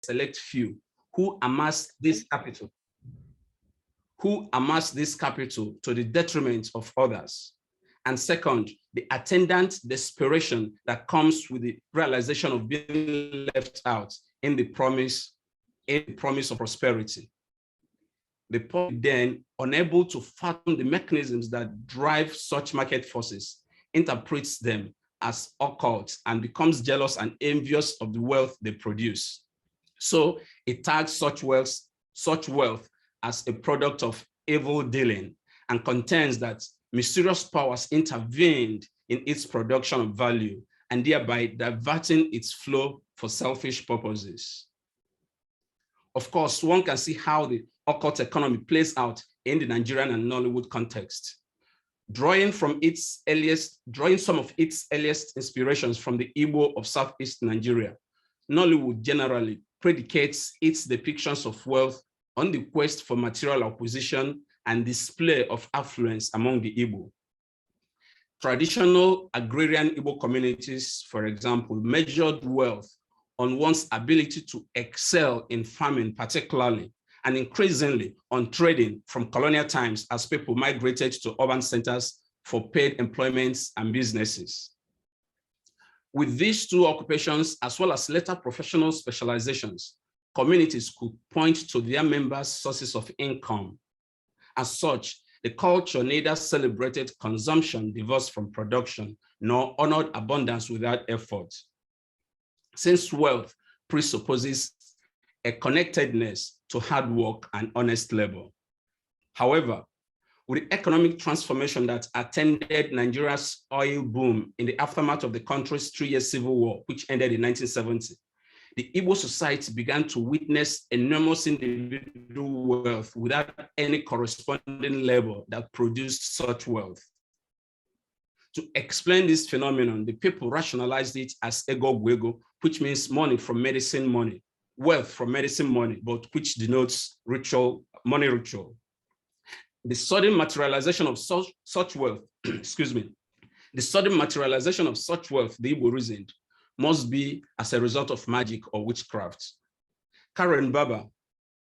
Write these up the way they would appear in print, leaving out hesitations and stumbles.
select few who amass this capital to the detriment of others. And second, the attendant desperation that comes with the realization of being left out in the promise of prosperity. The poor then, unable to fathom the mechanisms that drive such market forces, interprets them as occult and becomes jealous and envious of the wealth they produce. So it tags such wealth as a product of evil dealing and contends that mysterious powers intervened in its production of value and thereby diverting its flow for selfish purposes. Of course, one can see how the occult economy plays out in the Nigerian and Nollywood context. Drawing some of its earliest inspirations from the Igbo of Southeast Nigeria, Nollywood generally predicates its depictions of wealth on the quest for material acquisition and display of affluence among the Igbo. Traditional agrarian Igbo communities, for example, measured wealth on one's ability to excel in farming particularly, and increasingly on trading from colonial times as people migrated to urban centers for paid employments and businesses. With these two occupations, as well as later professional specializations, communities could point to their members' sources of income. As such, the culture neither celebrated consumption divorced from production, nor honored abundance without effort. Since wealth presupposes a connectedness to hard work and honest labor. However, with the economic transformation that attended Nigeria's oil boom in the aftermath of the country's 3-year civil war, which ended in 1970, the Igbo society began to witness enormous individual wealth without any corresponding labor that produced such wealth. To explain this phenomenon, the people rationalized it as ego gwego, which means money from medicine money, wealth from medicine money, but which denotes ritual, money ritual. The sudden materialization of such wealth, excuse me, the sudden materialization of such wealth, the Igbo reasoned, must be as a result of magic or witchcraft. Karen Baba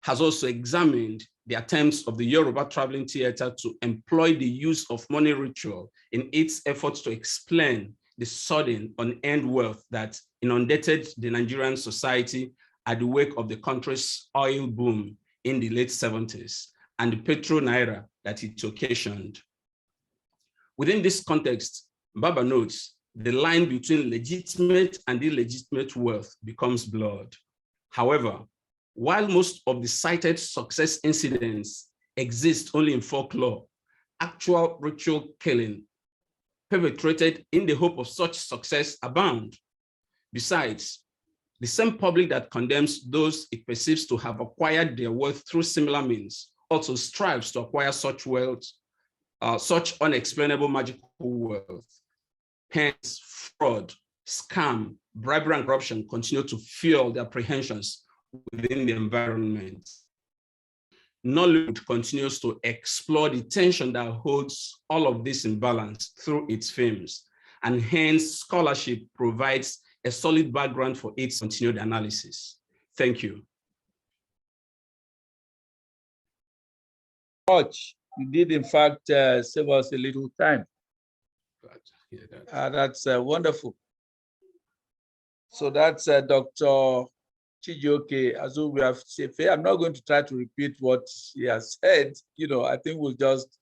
has also examined the attempts of the Yoruba Traveling Theatre to employ the use of money ritual in its efforts to explain the sudden unearned wealth that inundated the Nigerian society at the wake of the country's oil boom in the late 70s and the petro naira that it occasioned. Within this context, Baba notes the line between legitimate and illegitimate wealth becomes blurred. However, while most of the cited success incidents exist only in folklore, actual ritual killing perpetrated in the hope of such success abound. Besides, the same public that condemns those it perceives to have acquired their wealth through similar means also strives to acquire such wealth, such unexplainable magical wealth. Hence, fraud, scam, bribery, and corruption continue to fuel the apprehensions within the environment. Nollywood continues to explore the tension that holds all of this in balance through its films, and hence scholarship provides a solid background for its continued analysis. Thank you. Much. You did, in fact, save us a little time. That's wonderful. So that's Dr. Chijioke Azu. We have said, I'm not going to try to repeat what he has said. I think we'll just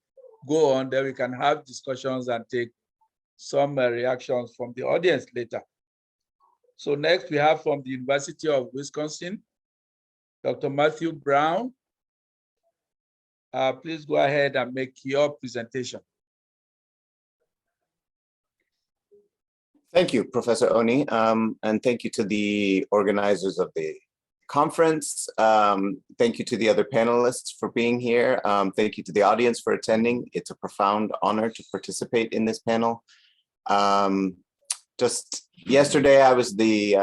go on, then we can have discussions and take some reactions from the audience later. So next we have from the University of Wisconsin, Dr. Matthew Brown. Please go ahead and make your presentation. Thank you, Professor Oni, and thank you to the organizers of the conference. Thank you to the other panelists for being here. Thank you to the audience for attending. It's a profound honor to participate in this panel. Just yesterday, I was the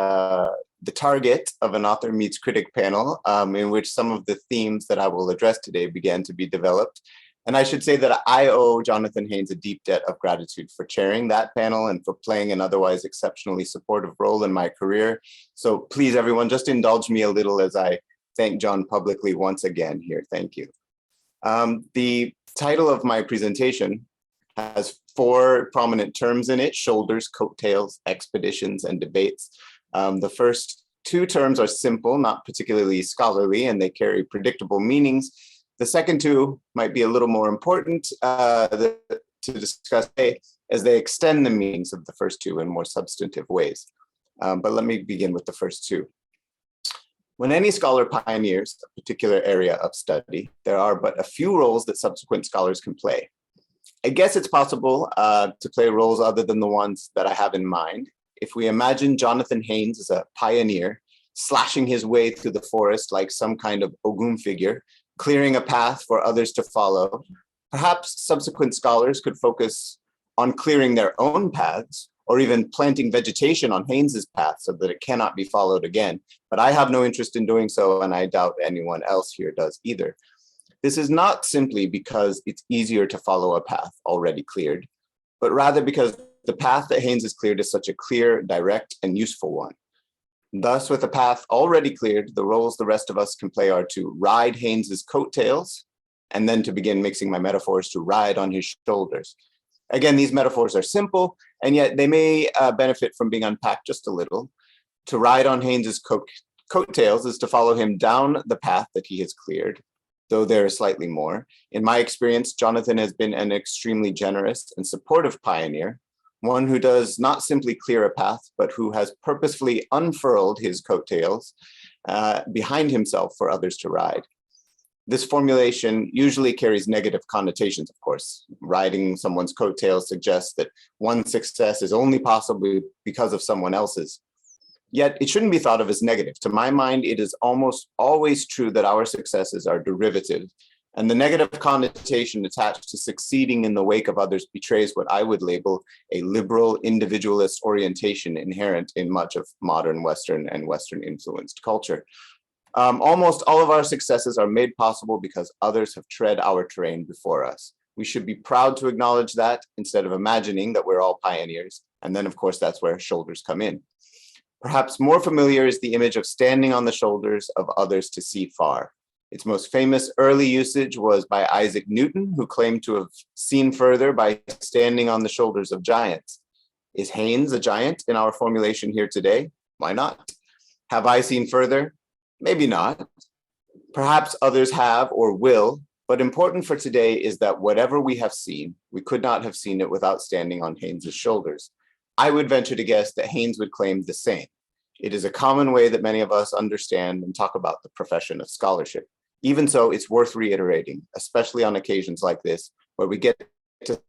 target of an author meets critic panel in which some of the themes that I will address today began to be developed. And I should say that I owe Jonathan Haynes a deep debt of gratitude for chairing that panel and for playing an otherwise exceptionally supportive role in my career. So please, everyone, just indulge me a little as I thank John publicly once again here. Thank you. The title of my presentation has 4 prominent terms in it: shoulders, coattails, expeditions, and debates. The first 2 terms are simple, not particularly scholarly, and they carry predictable meanings. The second 2 might be a little more important to discuss today, as they extend the meanings of the first 2 in more substantive ways. But let me begin with the first 2. When any scholar pioneers a particular area of study, there are but a few roles that subsequent scholars can play. I guess it's possible to play roles other than the ones that I have in mind. If we imagine Jonathan Haynes as a pioneer, slashing his way through the forest like some kind of Ogun figure, clearing a path for others to follow, perhaps subsequent scholars could focus on clearing their own paths, or even planting vegetation on Haynes's path so that it cannot be followed again. But I have no interest in doing so, and I doubt anyone else here does either. This is not simply because it's easier to follow a path already cleared, but rather because the path that Haynes has cleared is such a clear, direct, and useful one. Thus, with a path already cleared, the roles the rest of us can play are to ride Haynes's coattails, and then to begin mixing my metaphors, to ride on his shoulders. Again, these metaphors are simple, and yet they may benefit from being unpacked just a little. To ride on Haynes's coattails is to follow him down the path that he has cleared, though there is slightly more. In my experience, Jonathan has been an extremely generous and supportive pioneer, one who does not simply clear a path, but who has purposefully unfurled his coattails behind himself for others to ride. This formulation usually carries negative connotations, of course. Riding someone's coattails suggests that one's success is only possible because of someone else's. Yet it shouldn't be thought of as negative. To my mind, it is almost always true that our successes are derivative, and the negative connotation attached to succeeding in the wake of others betrays what I would label a liberal individualist orientation inherent in much of modern Western and Western influenced culture. Almost all of our successes are made possible because others have tread our terrain before us. We should be proud to acknowledge that instead of imagining that we're all pioneers. And then, of course, that's where shoulders come in. Perhaps more familiar is the image of standing on the shoulders of others to see far. Its most famous early usage was by Isaac Newton, who claimed to have seen further by standing on the shoulders of giants. Is Haynes a giant in our formulation here today? Why not? Have I seen further? Maybe not. Perhaps others have or will, but important for today is that whatever we have seen, we could not have seen it without standing on Haynes's shoulders. I would venture to guess that Haynes would claim the same. It is a common way that many of us understand and talk about the profession of scholarship. Even so, it's worth reiterating, especially on occasions like this, where we get to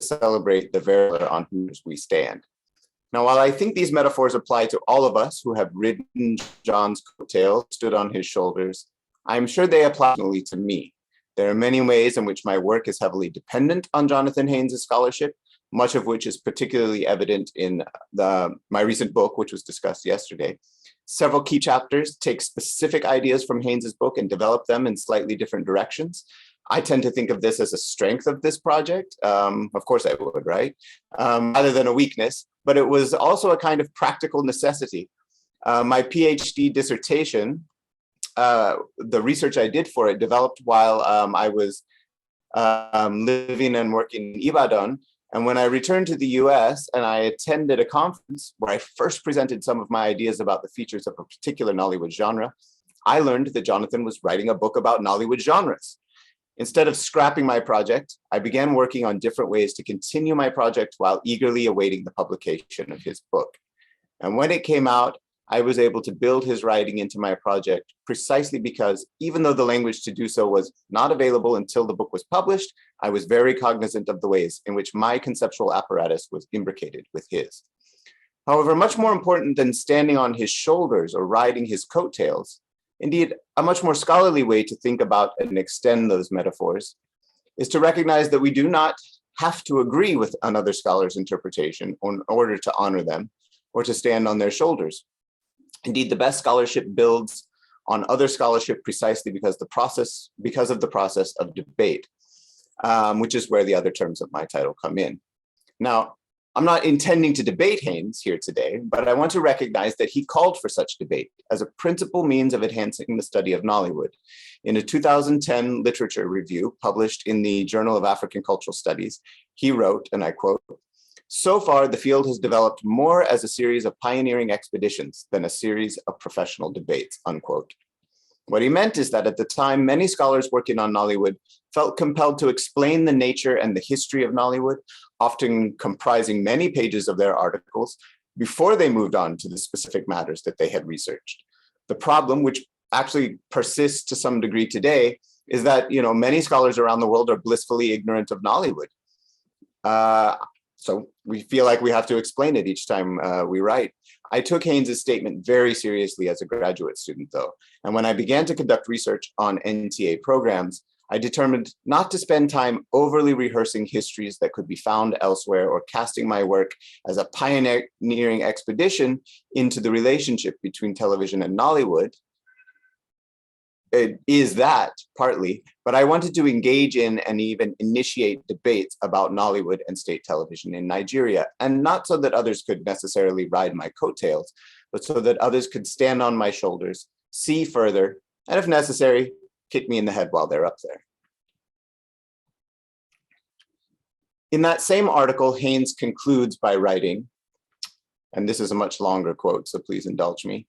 celebrate the very on whose we stand. Now, while I think these metaphors apply to all of us who have ridden John's coattails, stood on his shoulders, I'm sure they apply to me. There are many ways in which my work is heavily dependent on Jonathan Haynes' scholarship, much of which is particularly evident in my recent book, which was discussed yesterday. Several key chapters take specific ideas from Haynes' book and develop them in slightly different directions. I tend to think of this as a strength of this project. Of course I would, right? Rather than a weakness, but it was also a kind of practical necessity. My PhD dissertation, the research I did for it developed while I was living and working in Ibadan. And when I returned to the US and I attended a conference where I first presented some of my ideas about the features of a particular Nollywood genre, I learned that Jonathan was writing a book about Nollywood genres. Instead of scrapping my project, I began working on different ways to continue my project while eagerly awaiting the publication of his book. And when it came out, I was able to build his writing into my project precisely because even though the language to do so was not available until the book was published, I was very cognizant of the ways in which my conceptual apparatus was imbricated with his. However, much more important than standing on his shoulders or riding his coattails, indeed, a much more scholarly way to think about and extend those metaphors is to recognize that we do not have to agree with another scholar's interpretation in order to honor them or to stand on their shoulders. Indeed, the best scholarship builds on other scholarship precisely because of the process of debate. which is where the other terms of my title come in. Now, I'm not intending to debate Haynes here today, but I want to recognize that he called for such debate as a principal means of enhancing the study of Nollywood. In a 2010 literature review published in the Journal of African Cultural Studies, he wrote, and I quote, "So far, the field has developed more as a series of pioneering expeditions than a series of professional debates," unquote. What he meant is that at the time, many scholars working on Nollywood felt compelled to explain the nature and the history of Nollywood, often comprising many pages of their articles, before they moved on to the specific matters that they had researched. The problem, which actually persists to some degree today, is that many scholars around the world are blissfully ignorant of Nollywood. So we feel like we have to explain it each time we write. I took Haynes's statement very seriously as a graduate student, though. And when I began to conduct research on NTA programs, I determined not to spend time overly rehearsing histories that could be found elsewhere or casting my work as a pioneering expedition into the relationship between television and Nollywood. It is that partly, but I wanted to engage in and even initiate debates about Nollywood and state television in Nigeria, and not so that others could necessarily ride my coattails, but so that others could stand on my shoulders, see further, and if necessary, kick me in the head while they're up there. In that same article, Haynes concludes by writing, and this is a much longer quote, so please indulge me.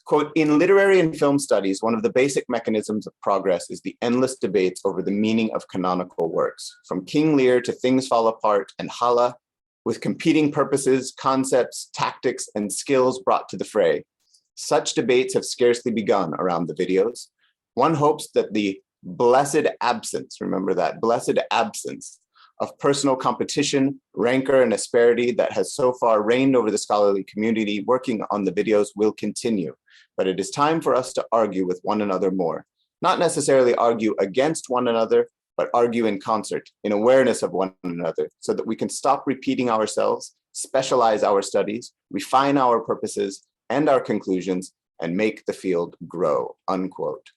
Quote, "In literary and film studies, one of the basic mechanisms of progress is the endless debates over the meaning of canonical works, from King Lear to Things Fall Apart and Hala, with competing purposes, concepts, tactics, and skills brought to the fray. Such debates have scarcely begun around the videos. One hopes that the blessed absence, remember that, blessed absence of personal competition, rancor, and asperity that has so far reigned over the scholarly community working on the videos will continue. But it is time for us to argue with one another more, not necessarily argue against one another, but argue in concert, in awareness of one another, so that we can stop repeating ourselves, specialize our studies, refine our purposes and our conclusions, and make the field grow," unquote.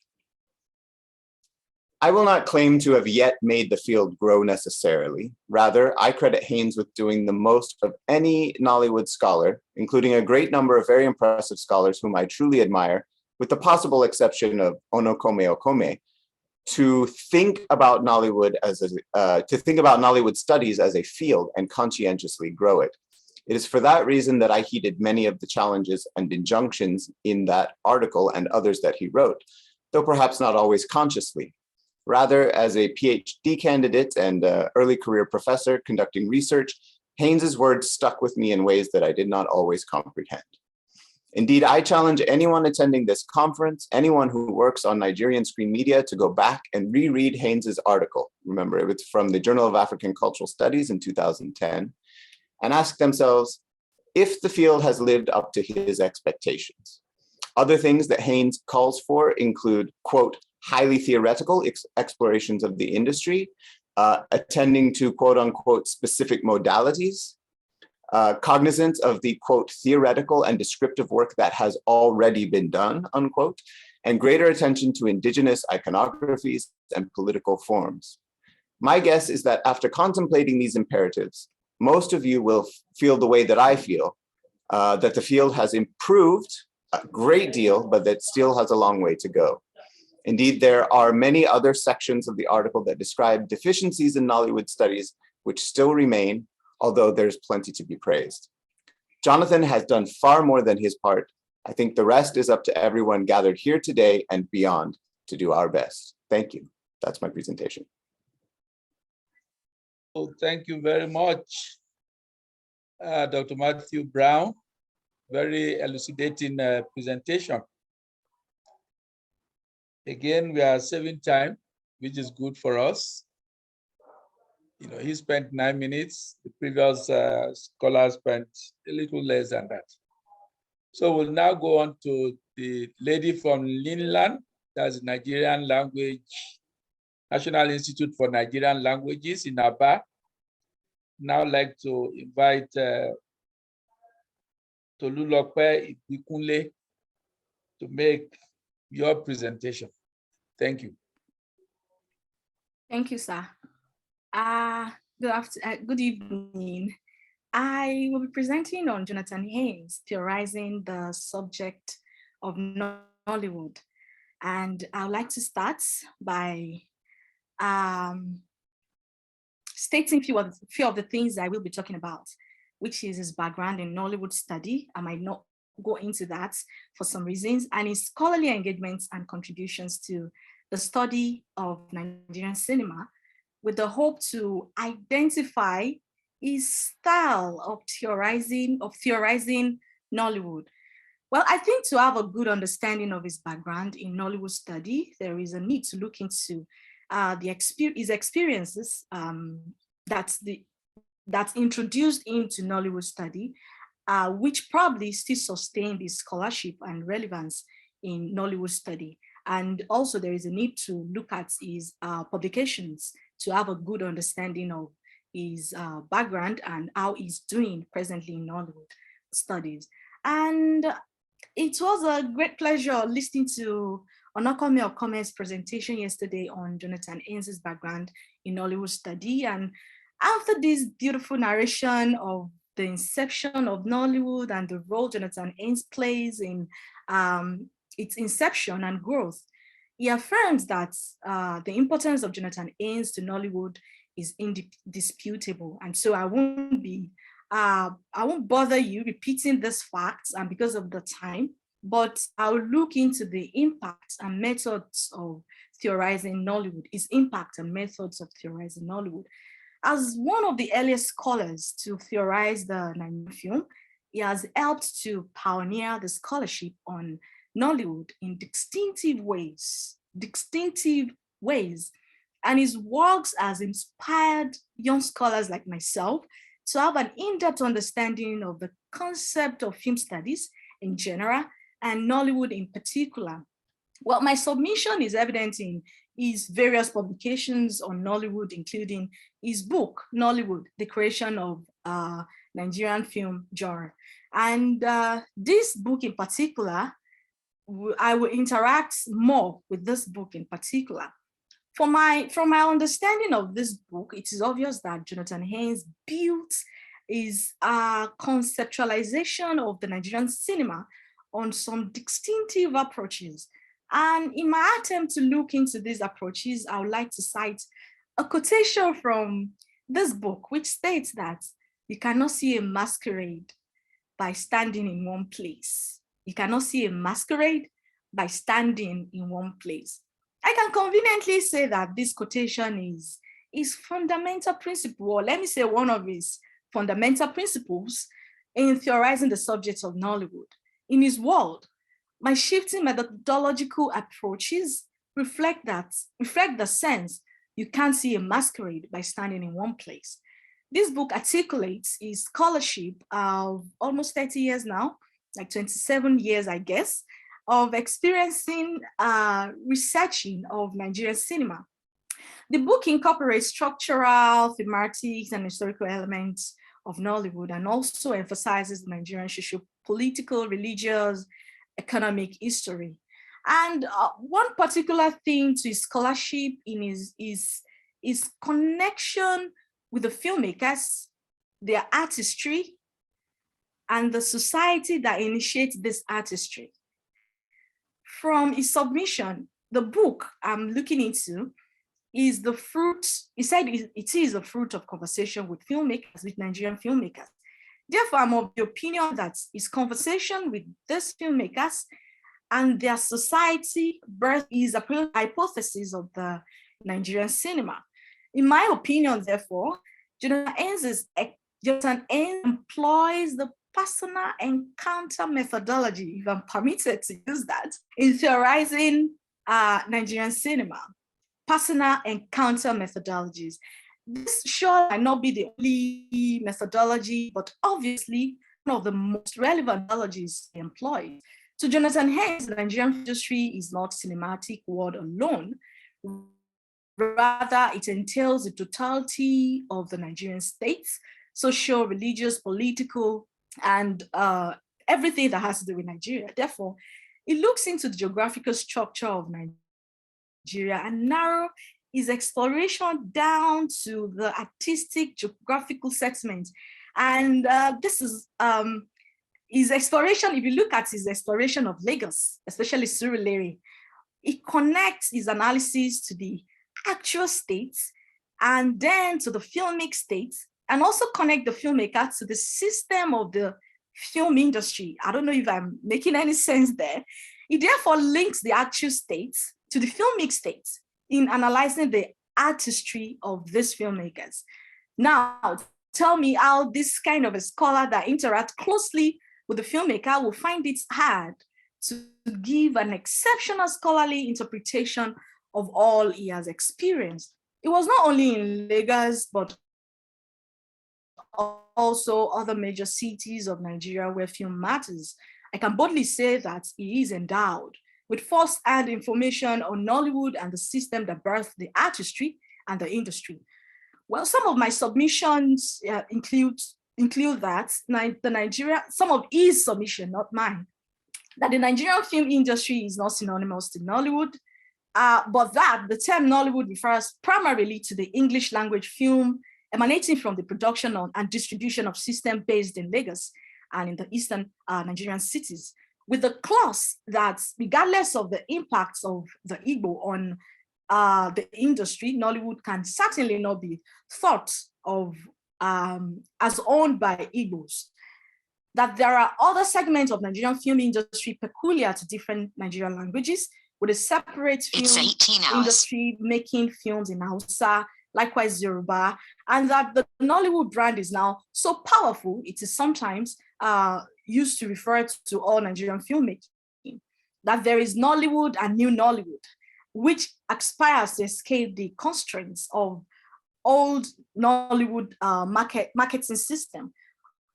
I will not claim to have yet made the field grow necessarily. Rather, I credit Haynes with doing the most of any Nollywood scholar, including a great number of very impressive scholars whom I truly admire, with the possible exception of Onokome Okome, to think about Nollywood Nollywood studies as a field and conscientiously grow it. It is for that reason that I heeded many of the challenges and injunctions in that article and others that he wrote, though perhaps not always consciously. Rather, as a PhD candidate and early career professor conducting research, Haynes's words stuck with me in ways that I did not always comprehend. Indeed, I challenge anyone attending this conference, anyone who works on Nigerian screen media, to go back and reread Haynes's article. Remember, it was from the Journal of African Cultural Studies in 2010, and ask themselves if the field has lived up to his expectations. Other things that Haynes calls for include, quote, highly theoretical explorations of the industry, attending to quote unquote specific modalities, cognizance of the quote theoretical and descriptive work that has already been done, unquote, and greater attention to indigenous iconographies and political forms. My guess is that after contemplating these imperatives, most of you will feel the way that I feel, that the field has improved a great deal, but that still has a long way to go. Indeed, there are many other sections of the article that describe deficiencies in Nollywood studies which still remain, although there's plenty to be praised. Jonathan has done far more than his part. I think the rest is up to everyone gathered here today and beyond to do our best. Thank you. That's my presentation. Oh, thank you very much, Dr. Matthew Brown. Very elucidating presentation. Again, we are saving time, which is good for us. You know, he spent 9 minutes. The previous scholar spent a little less than that. So we'll now go on to the lady from Linland, that's Nigerian Language, National Institute for Nigerian Languages in Aba. Now I'd like to invite Tolulope Ibikunle to make your presentation. Thank you. Thank you, sir. Good evening. I will be presenting on Jonathan Haynes, theorizing the subject of Nollywood. And I would like to start by stating few of the things I will be talking about, which is his background in Nollywood study. I might not go into that for some reasons, and his scholarly engagements and contributions to the study of Nigerian cinema, with the hope to identify his style of theorizing Nollywood. Well, I think to have a good understanding of his background in Nollywood study, there is a need to look into his experiences that's introduced into Nollywood study, which probably still sustained his scholarship and relevance in Nollywood study. And also there is a need to look at his publications to have a good understanding of his background and how he's doing presently in Nollywood studies. And it was a great pleasure listening to Onokome Okome's presentation yesterday on Jonathan Haynes' background in Nollywood study. And after this beautiful narration of the inception of Nollywood and the role Jonathan Haynes plays in its inception and growth, he affirms that the importance of Jonathan Haynes to Nollywood is indisputable. And so I won't bother you repeating this facts and because of the time, but I'll look into the impact and methods of theorizing Nollywood, its impact and methods of theorizing Nollywood. As one of the earliest scholars to theorize the Nigerian film, he has helped to pioneer the scholarship on Nollywood in distinctive ways. And his works has inspired young scholars like myself to have an in-depth understanding of the concept of film studies in general and Nollywood in particular. Well, my submission is evident in his various publications on Nollywood, including his book, Nollywood, The Creation of Nigerian Film Genre. And this book in particular, I will interact more with this book in particular. From my understanding of this book, it is obvious that Jonathan Haynes built his conceptualization of the Nigerian cinema on some distinctive approaches. And in my attempt to look into these approaches, I would like to cite a quotation from this book, which states that you cannot see a masquerade by standing in one place. You cannot see a masquerade by standing in one place. I can conveniently say that this quotation is fundamental principle, or let me say one of his fundamental principles in theorizing the subject of Nollywood. In his world, my shifting methodological approaches reflect the sense you can't see a masquerade by standing in one place. This book articulates his scholarship of almost 30 years now, like 27 years, I guess, of experiencing researching of Nigerian cinema. The book incorporates structural, thematics, and historical elements of Nollywood, and also emphasizes Nigerian socio-political, religious, economic history. And one particular thing to his scholarship in his connection with the filmmakers, their artistry, and the society that initiates this artistry. From his submission, the book I'm looking into is the fruit, he said it is the fruit of conversation with filmmakers, with Nigerian filmmakers. Therefore, I'm of the opinion that his conversation with these filmmakers and their society birth is a hypothesis of the Nigerian cinema. In my opinion, therefore, Jonathan Haynes employs the personal encounter methodology, if I'm permitted to use that, in theorizing Nigerian cinema. Personal encounter methodologies. This sure might not be the only methodology, but obviously one of the most relevant methodologies employed. To Jonathan Haynes, the Nigerian industry is not cinematic world alone. Rather, it entails the totality of the Nigerian states, social, religious, political, and everything that has to do with Nigeria. Therefore, it looks into the geographical structure of Nigeria and narrow his exploration down to the artistic geographical segment. And this is his exploration. If you look at his exploration of Lagos, especially Surulere, it connects his analysis to the actual states and then to the filmic states, and also connect the filmmaker to the system of the film industry. I don't know if I'm making any sense there. It therefore links the actual states to the filmic states in analyzing the artistry of these filmmakers. Now, tell me how this kind of a scholar that interacts closely with the filmmaker will find it hard to give an exceptional scholarly interpretation of all he has experienced. It was not only in Lagos, but also other major cities of Nigeria where film matters. I can boldly say that he is endowed with first-hand information on Nollywood and the system that birthed the artistry and the industry. Well, some of my submissions include that some of his submission, not mine, that the Nigerian film industry is not synonymous to Nollywood, but that the term Nollywood refers primarily to the English language film emanating from the production and distribution of systems based in Lagos and in the eastern Nigerian cities, with the clause that regardless of the impacts of the Igbo on the industry, Nollywood can certainly not be thought of as owned by Igbos. That there are other segments of Nigerian film industry peculiar to different Nigerian languages, with a separate film industry making films in Hausa, likewise Yoruba, and that the Nollywood brand is now so powerful, it is sometimes used to refer to all Nigerian filmmaking, that there is Nollywood and New Nollywood, which aspires to escape the constraints of old Nollywood marketing system.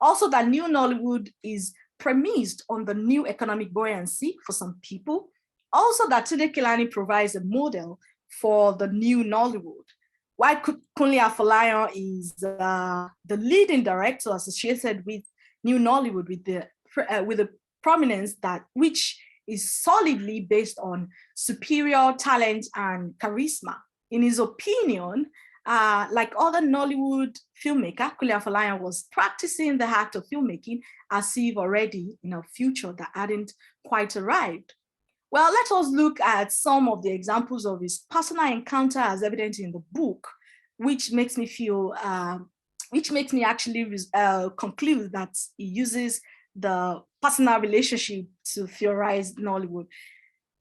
Also, that New Nollywood is premised on the new economic buoyancy for some people. Also, that Tunde Kelani provides a model for the new Nollywood. While Kunle Afolayan is the leading director associated with New Nollywood with the prominence that which is solidly based on superior talent and charisma. In his opinion, like other Nollywood filmmaker, Kunle Afolayan was practicing the act of filmmaking as if already in a future that hadn't quite arrived. Well, let us look at some of the examples of his personal encounter as evident in the book, which makes me feel, which makes me actually conclude that he uses the personal relationship to theorize Nollywood.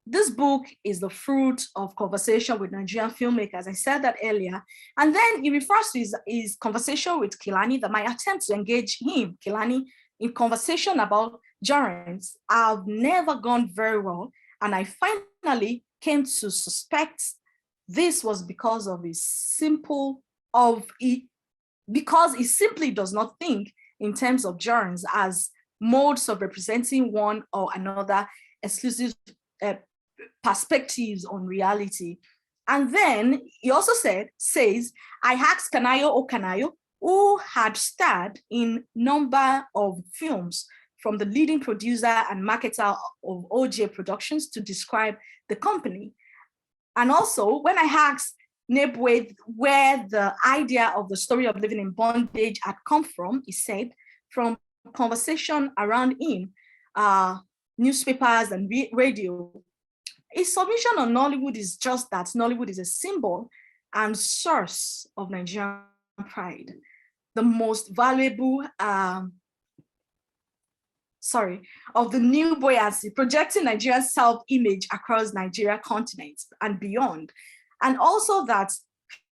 This book is the fruit of conversation with Nigerian filmmakers. I said that earlier. And then he refers to his conversation with Kelani, that my attempt to engage him, Kelani, in conversation about genres have never gone very well. And I finally came to suspect this was because of because he simply does not think in terms of genres as modes of representing one or another exclusive perspectives on reality. And then he also says, I asked Kanayo Okanayo, who had starred in number of films from the leading producer and marketer of OJ Productions, to describe the company. And also, when I asked Nebwe where the idea of the story of living in bondage had come from, he said, from conversation around him, newspapers and radio. His submission on Nollywood is just that Nollywood is a symbol and source of Nigerian pride, the most valuable of the new buoyancy, projecting Nigeria's self-image across Nigeria continents and beyond. And also that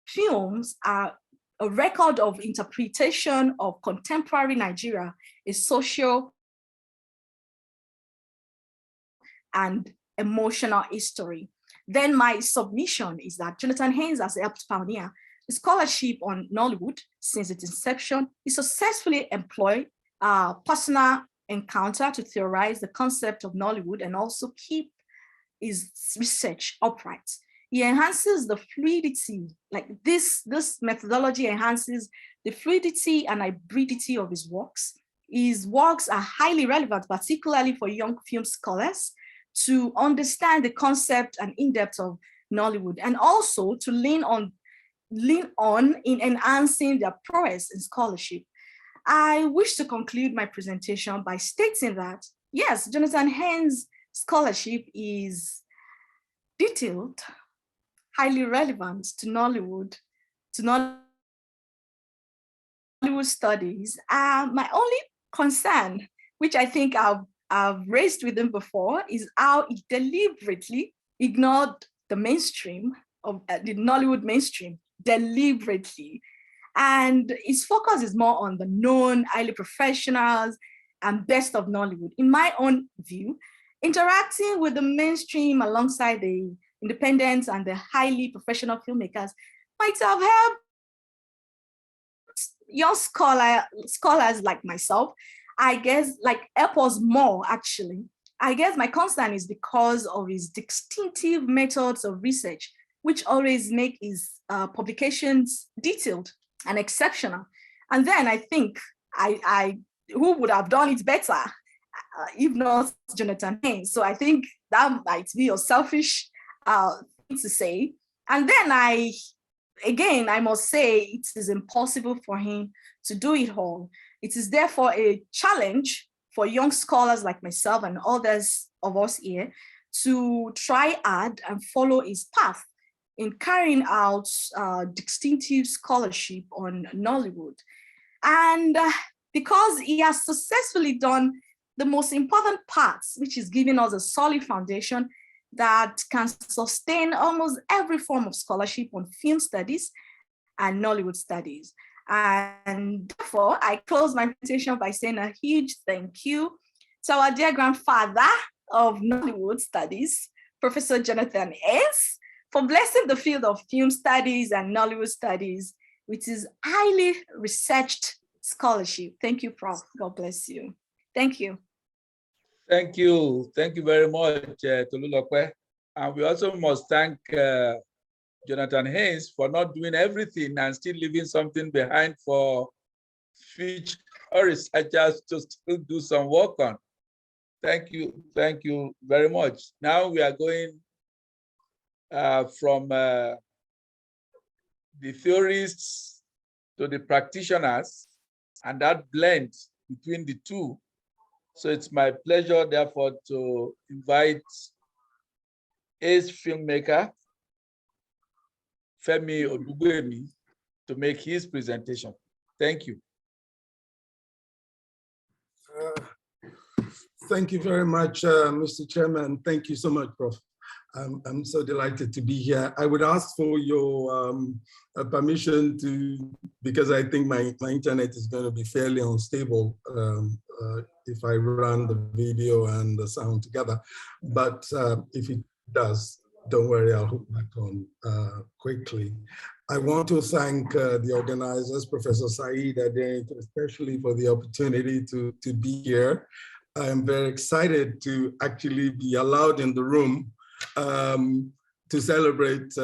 films are a record of interpretation of contemporary Nigeria, a social and emotional history. Then my submission is that Jonathan Haynes has helped pioneer the scholarship on Nollywood since its inception. He successfully employed personal encounter to theorize the concept of Nollywood and also keep his research upright. He enhances the fluidity, like this methodology enhances the fluidity and hybridity of his works. His works are highly relevant, particularly for young film scholars, to understand the concept and in-depth of Nollywood, and also to lean on in enhancing their prowess in scholarship. I wish to conclude my presentation by stating that, yes, Jonathan Haynes' scholarship is detailed, highly relevant to Nollywood studies. My only concern, which I think I've raised with him before, is how he deliberately ignored the mainstream of the Nollywood mainstream, deliberately. And his focus is more on the known, highly professionals and best of Nollywood. In my own view, interacting with the mainstream alongside the independents and the highly professional filmmakers might have helped young scholars like myself, I guess, like help us more actually. I guess my concern is because of his distinctive methods of research, which always make his publications detailed and exceptional. And then I think who would have done it better if not Jonathan Haynes? So I think that might be a selfish thing to say. And then I must say it is impossible for him to do it all. It is therefore a challenge for young scholars like myself and others of us here to try hard and follow his path in carrying out distinctive scholarship on Nollywood. And because he has successfully done the most important parts, which is giving us a solid foundation that can sustain almost every form of scholarship on film studies and Nollywood studies. And therefore, I close my presentation by saying a huge thank you to our dear grandfather of Nollywood studies, Professor Jonathan Haynes, for blessing the field of film studies and Nollywood studies with his highly researched scholarship. Thank you, Prof. God bless you. Thank you. Thank you. Thank you very much, Tolulokwe. And we also must thank Jonathan Haynes for not doing everything and still leaving something behind for future researchers to still do some work on. Thank you very much. Now we are going from the theorists to the practitioners, and that blend between the two. So it's my pleasure, therefore, to invite ace filmmaker Femi Odugwemi to make his presentation. Thank you. Thank you very much, Mr. Chairman. Thank you so much, Prof. I'm so delighted to be here. I would ask for your permission to, because I think my internet is going to be fairly unstable if I run the video and the sound together. But if it does, don't worry, I'll hook back on quickly. I want to thank the organizers, Professor Saeed Adeng, especially for the opportunity to be here. I am very excited to actually be allowed in the room to celebrate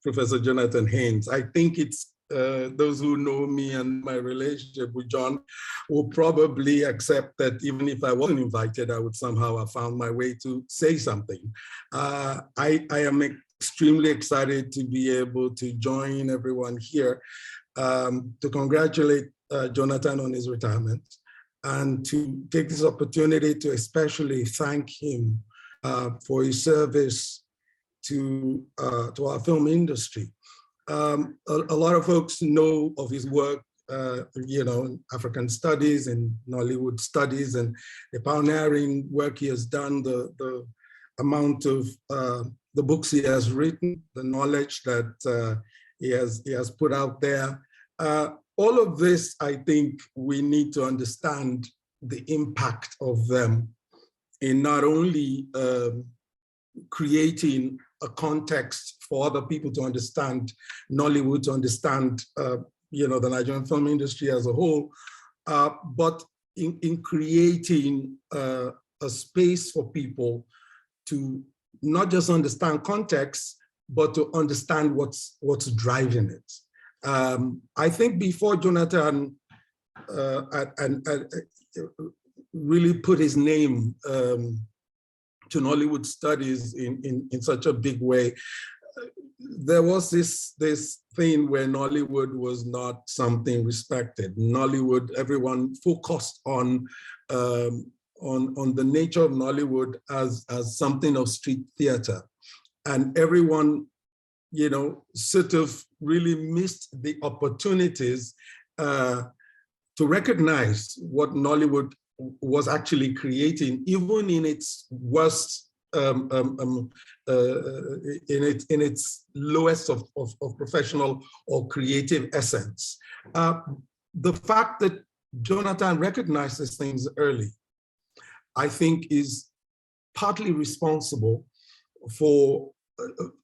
Professor Jonathan Haynes. I think it's those who know me and my relationship with John will probably accept that even if I wasn't invited, I would somehow have found my way to say something. I am extremely excited to be able to join everyone here to congratulate Jonathan on his retirement and to take this opportunity to especially thank him for his service to our film industry. A lot of folks know of his work, in African studies and Nollywood studies, and the pioneering work he has done, the amount of the books he has written, the knowledge that he has put out there. All of this, I think we need to understand the impact of them in not only creating a context for other people to understand Nollywood, to understand the Nigerian film industry as a whole, but in creating a space for people to not just understand context, but to understand what's driving it. I think before Jonathan really put his name to Nollywood studies in such a big way, there was this thing where Nollywood was not something respected. Nollywood, everyone focused on the nature of Nollywood as something of street theater, and everyone, you know, sort of really missed the opportunities to recognize what Nollywood was actually creating, even in its worst, in its lowest of professional or creative essence. The fact that Jonathan recognizes things early, I think, is partly responsible for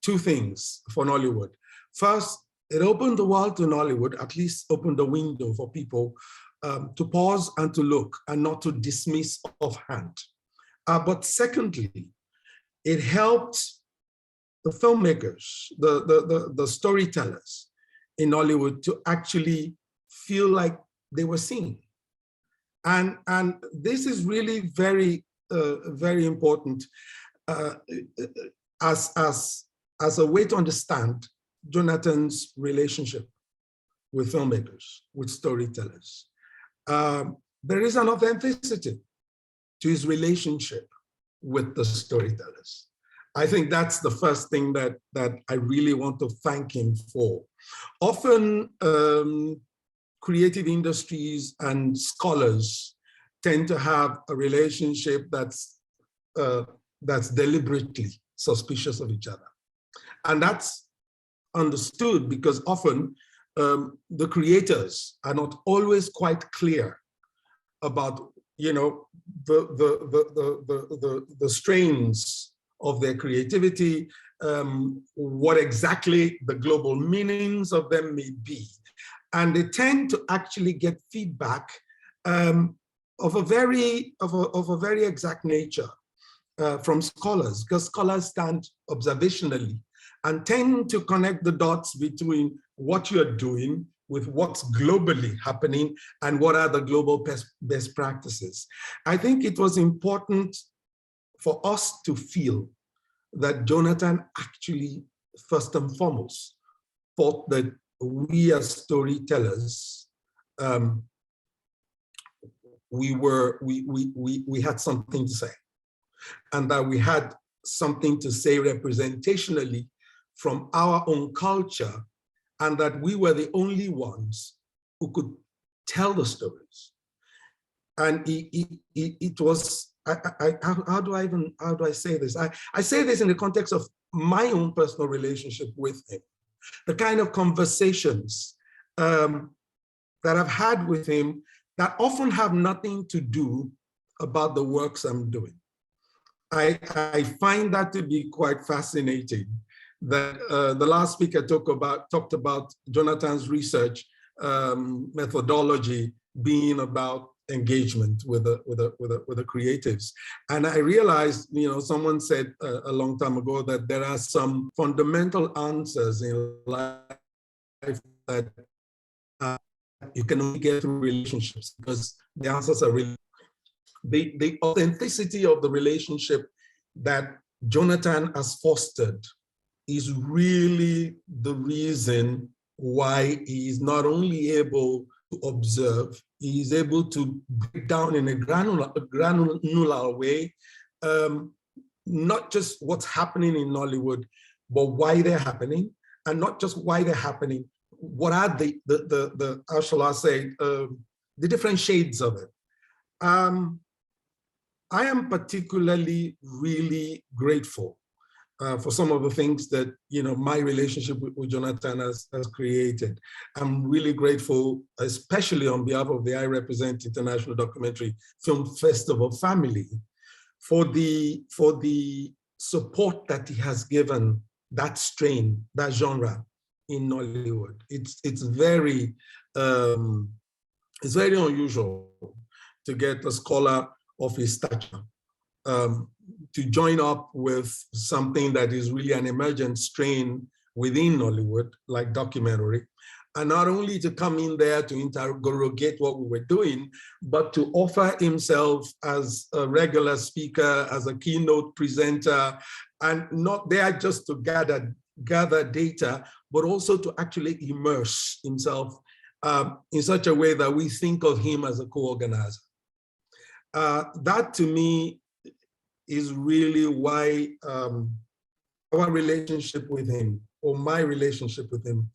two things for Nollywood. First, it opened the world to Nollywood, at least opened the window for people to pause and to look and not to dismiss offhand. But secondly, it helped the filmmakers, the storytellers in Nollywood to actually feel like they were seen. And this is really very, very important as a way to understand Jonathan's relationship with filmmakers, with storytellers. There is an authenticity to his relationship with the storytellers. I think that's the first thing that I really want to thank him for. Often, creative industries and scholars tend to have a relationship that's deliberately suspicious of each other. And that's understood because often the creators are not always quite clear about, you know, the strains of their creativity, what exactly the global meanings of them may be. And they tend to actually get feedback of a very exact nature from scholars, because scholars stand observationally and tend to connect the dots between what you're doing with what's globally happening and what are the global best practices. I think it was important for us to feel that Jonathan actually, first and foremost, thought that we as storytellers, we had something to say, and that we had something to say representationally from our own culture, and that we were the only ones who could tell the stories. And it was, how do I say this? I say this in the context of my own personal relationship with him. The kind of conversations that I've had with him that often have nothing to do about the works I'm doing. I find that to be quite fascinating, that the last speaker talked about Jonathan's research methodology being about engagement with the creatives. And I realized, you know, someone said a long time ago that there are some fundamental answers in life that you can only get through relationships, because the answers are really, the authenticity of the relationship that Jonathan has fostered is really the reason why he is not only able to observe, he is able to break down in a granular way, not just what's happening in Nollywood, but why they're happening, and not just why they're happening, what are the how shall I say, the different shades of it. I am particularly really grateful for some of the things that, you know, my relationship with Jonathan has created. I'm really grateful, especially on behalf of the I Represent International Documentary Film Festival family, for the support that he has given that strain, that genre in Nollywood. It's very unusual to get a scholar of his stature to join up with something that is really an emergent strain within Nollywood, like documentary, and not only to come in there to interrogate what we were doing, but to offer himself as a regular speaker, as a keynote presenter, and not there just to gather data, but also to actually immerse himself in such a way that we think of him as a co-organizer. That to me is really why our relationship with him, or my relationship with him,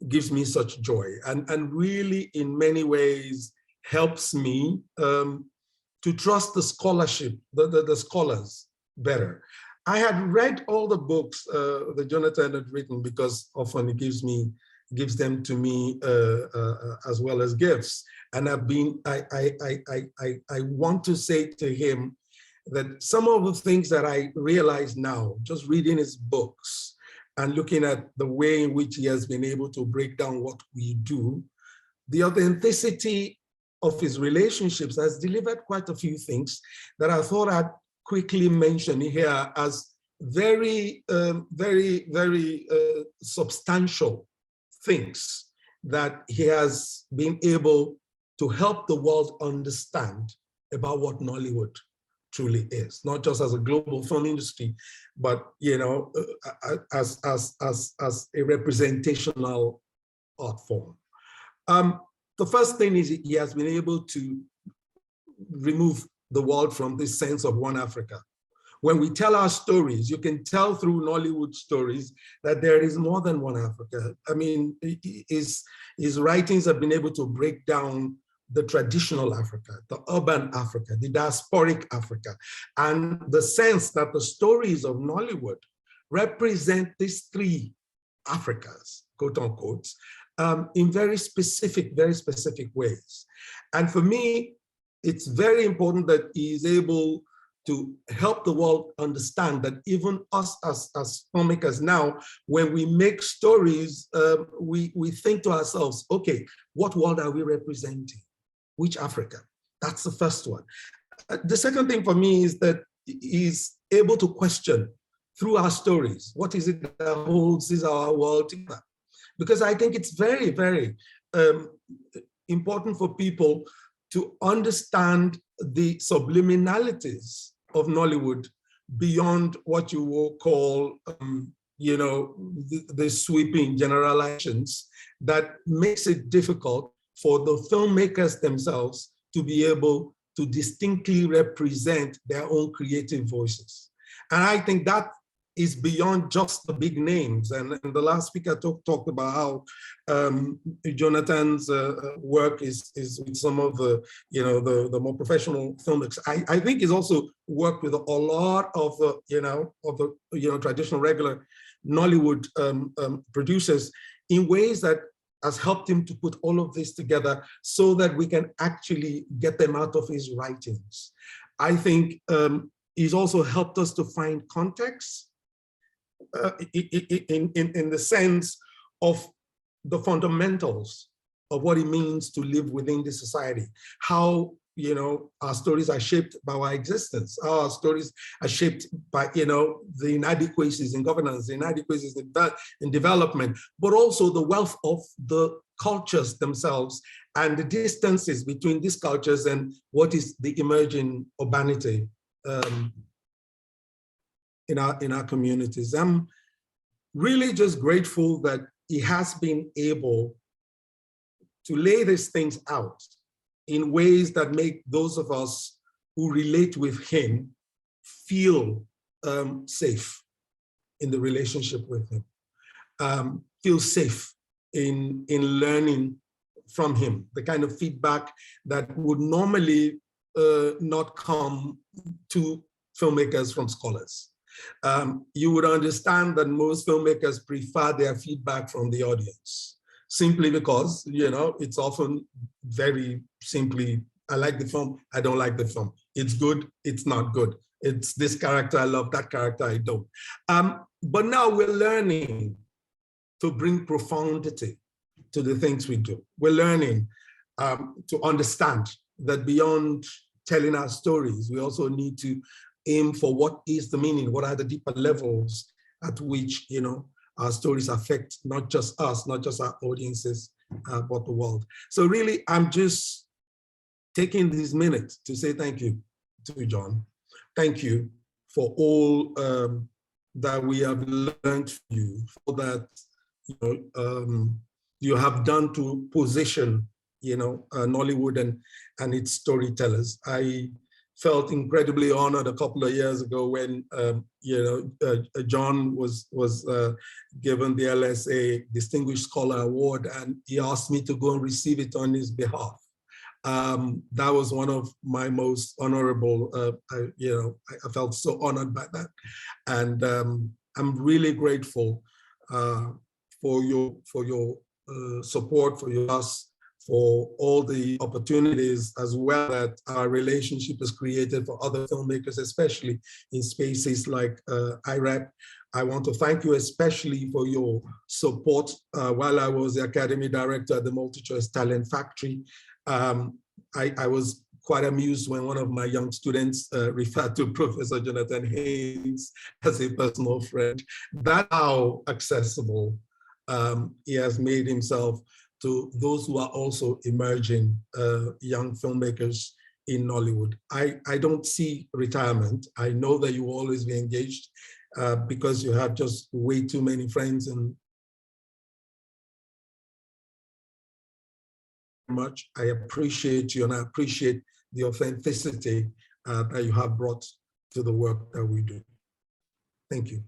gives me such joy, and really in many ways helps me to trust the scholarship, the scholars better. I had read all the books that Jonathan had written, because often he gives them to me as well as gifts. And I want to say to him that some of the things that I realize now, just reading his books and looking at the way in which he has been able to break down what we do, the authenticity of his relationships has delivered quite a few things that I thought I'd quickly mention here as very substantial things that he has been able to help the world understand about what Nollywood truly is, not just as a global film industry, but as a representational art form. The first thing is he has been able to remove the world from this sense of one Africa. When we tell our stories, you can tell through Nollywood stories that there is more than one Africa. I mean, his writings have been able to break down the traditional Africa, the urban Africa, the diasporic Africa, and the sense that the stories of Nollywood represent these three Africas, quote unquote, in very specific ways. And for me, it's very important that he is able to help the world understand that even us as filmmakers now, when we make stories, we think to ourselves, okay, what world are we representing? Which Africa? That's the first one. The second thing for me is that he's able to question through our stories, what is it that holds our world together? Because I think it's very, very important for people to understand the subliminalities of Nollywood beyond what you will call, the sweeping generalizations that makes it difficult for the filmmakers themselves to be able to distinctly represent their own creative voices. And I think that is beyond just the big names. And the last speaker talked about how Jonathan's work is with some of the more professional filmmakers. I think he's also worked with a lot of the traditional regular Nollywood producers in ways that has helped him to put all of this together so that we can actually get them out of his writings. I think he's also helped us to find context in the sense of the fundamentals of what it means to live within this society, how our stories are shaped by our existence, how our stories are shaped by the inadequacies in governance, the inadequacies in development, but also the wealth of the cultures themselves and the distances between these cultures and what is the emerging urbanity in our communities. I'm really just grateful that he has been able to lay these things out in ways that make those of us who relate with him feel safe in the relationship with him, feel safe in learning from him, the kind of feedback that would normally not come to filmmakers from scholars. You would understand that most filmmakers prefer their feedback from the audience, simply because, it's often very simply, I like the film, I don't like the film. It's good, it's not good. It's this character, I love that character, I don't. But now we're learning to bring profundity to the things we do. We're learning to understand that beyond telling our stories, we also need to aim for what is the meaning, what are the deeper levels at which, our stories affect not just us, not just our audiences, but the world. So really, I'm just taking these minutes to say thank you to John. Thank you for all that we have learned from you, for that you have done to position Nollywood and its storytellers. I felt incredibly honored a couple of years ago when John was given the LSA Distinguished Scholar Award, and he asked me to go and receive it on his behalf. That was one of my most honorable. I felt so honored by that, and I'm really grateful for your support, for your trust, for all the opportunities as well that our relationship has created for other filmmakers, especially in spaces like IRAP. I want to thank you especially for your support while I was the Academy Director at the MultiChoice Talent Factory. I was quite amused when one of my young students referred to Professor Jonathan Haynes as a personal friend. That's how accessible he has made himself to those who are also emerging young filmmakers in Nollywood. I don't see retirement. I know that you will always be engaged because you have just way too many friends and much. I appreciate you and I appreciate the authenticity that you have brought to the work that we do. Thank you.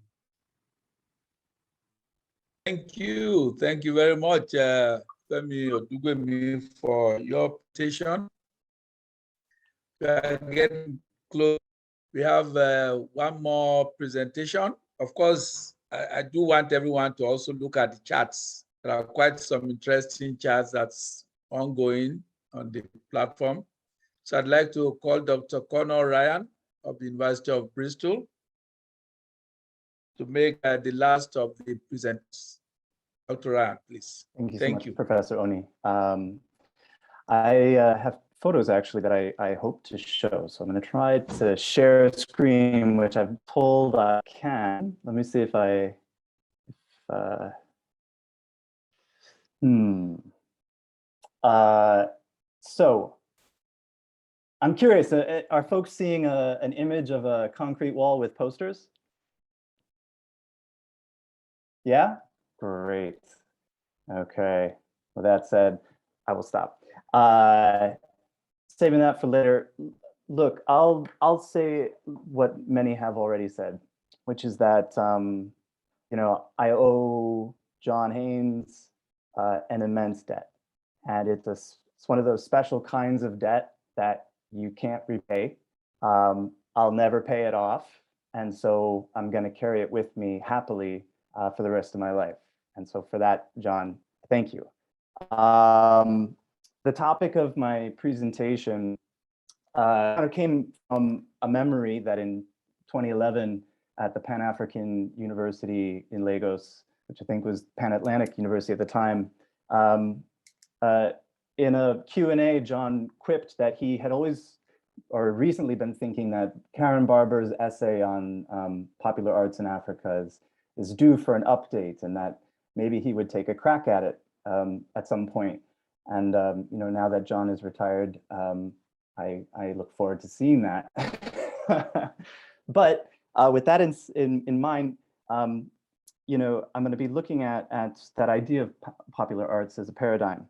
Thank you. Thank you very much, Femi Odugwemi, for your presentation. We are getting close. We have one more presentation. Of course, I do want everyone to also look at the charts. There are quite some interesting charts that's ongoing on the platform. So I'd like to call Dr. Conor Ryan of the University of Bristol to make the last of the presenters. Dr. Ryan, please. Thank you so much, Professor Oni. I have photos actually that I hope to show. So I'm going to try to share a screen, which I'm told I can. Let me see if so I'm curious, are folks seeing an image of a concrete wall with posters? Yeah? Great. Okay. With that said, I will stop. Saving that for later. Look, I'll say what many have already said, which is that I owe John Haynes an immense debt, and it's one of those special kinds of debt that you can't repay. I'll never pay it off, and so I'm going to carry it with me happily for the rest of my life. And so for that, John, thank you. The topic of my presentation came from a memory that in 2011 at the Pan-African University in Lagos, which I think was Pan-Atlantic University at the time, in a Q&A, John quipped that he had always or recently been thinking that Karen Barber's essay on popular arts in Africa is due for an update, and that maybe he would take a crack at it at some point. And now that John is retired, I look forward to seeing that. But with that in mind, I'm going to be looking at that idea of popular arts as a paradigm.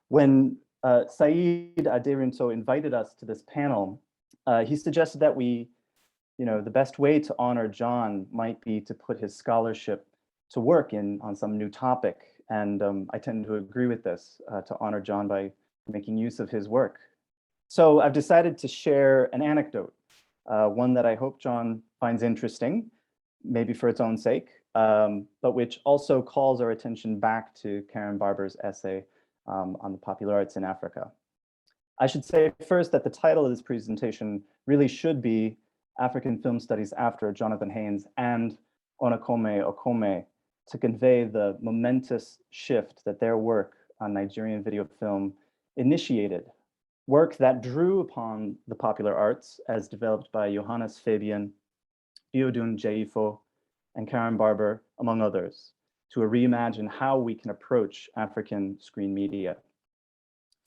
When Saeed Aderinto invited us to this panel, he suggested that the best way to honor John might be to put his scholarship to work on some new topic. And I tend to agree with this, to honor John by making use of his work. So I've decided to share an anecdote, one that I hope John finds interesting, maybe for its own sake, but which also calls our attention back to Karen Barber's essay on the popular arts in Africa. I should say first that the title of this presentation really should be African Film Studies After Jonathan Haynes and Onakome Okome, to convey the momentous shift that their work on Nigerian video film initiated. Work that drew upon the popular arts as developed by Johannes Fabian, Biodun Jaifo, and Karen Barber, among others, to reimagine how we can approach African screen media.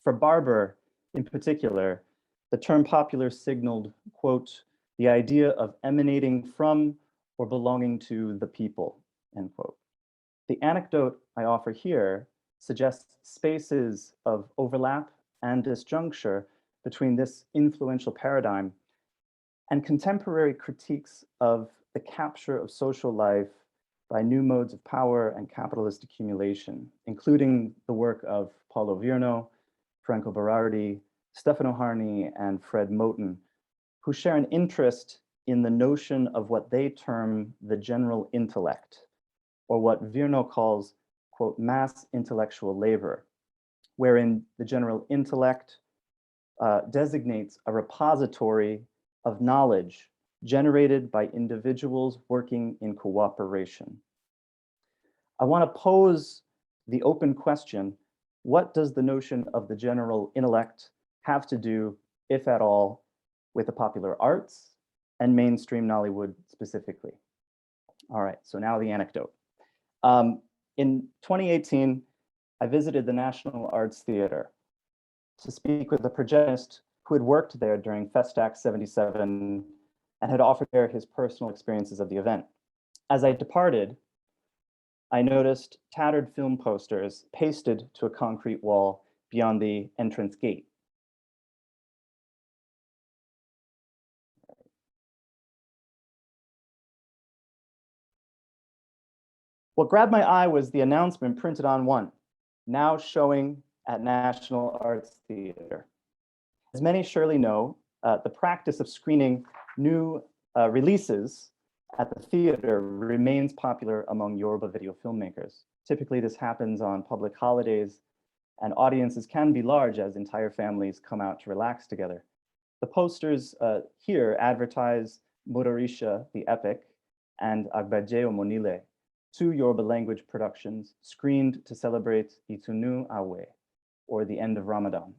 For Barber, in particular, the term popular signaled, quote, the idea of emanating from or belonging to the people, end quote. The anecdote I offer here suggests spaces of overlap and disjuncture between this influential paradigm and contemporary critiques of the capture of social life by new modes of power and capitalist accumulation, including the work of Paulo Virno, Franco Berardi, Stefano Harney, and Fred Moten, who share an interest in the notion of what they term the general intellect, or what Virno calls, quote, mass intellectual labor, wherein the general intellect designates a repository of knowledge generated by individuals working in cooperation. I want to pose the open question, what does the notion of the general intellect have to do, if at all, with the popular arts and mainstream Nollywood specifically? All right, so now the anecdote. In 2018, I visited the National Arts Theatre to speak with a projectionist who had worked there during Festac 77 and had offered there his personal experiences of the event. As I departed, I noticed tattered film posters pasted to a concrete wall beyond the entrance gate. What grabbed my eye was the announcement printed on one, now showing at National Arts Theatre. As many surely know, the practice of screening new releases at the theater remains popular among Yoruba video filmmakers. Typically, this happens on public holidays, and audiences can be large as entire families come out to relax together. The posters here advertise Modorisha, the Epic, and Agbaje Omonile, two Yoruba language productions screened to celebrate Itunu Awe, or the end of Ramadan.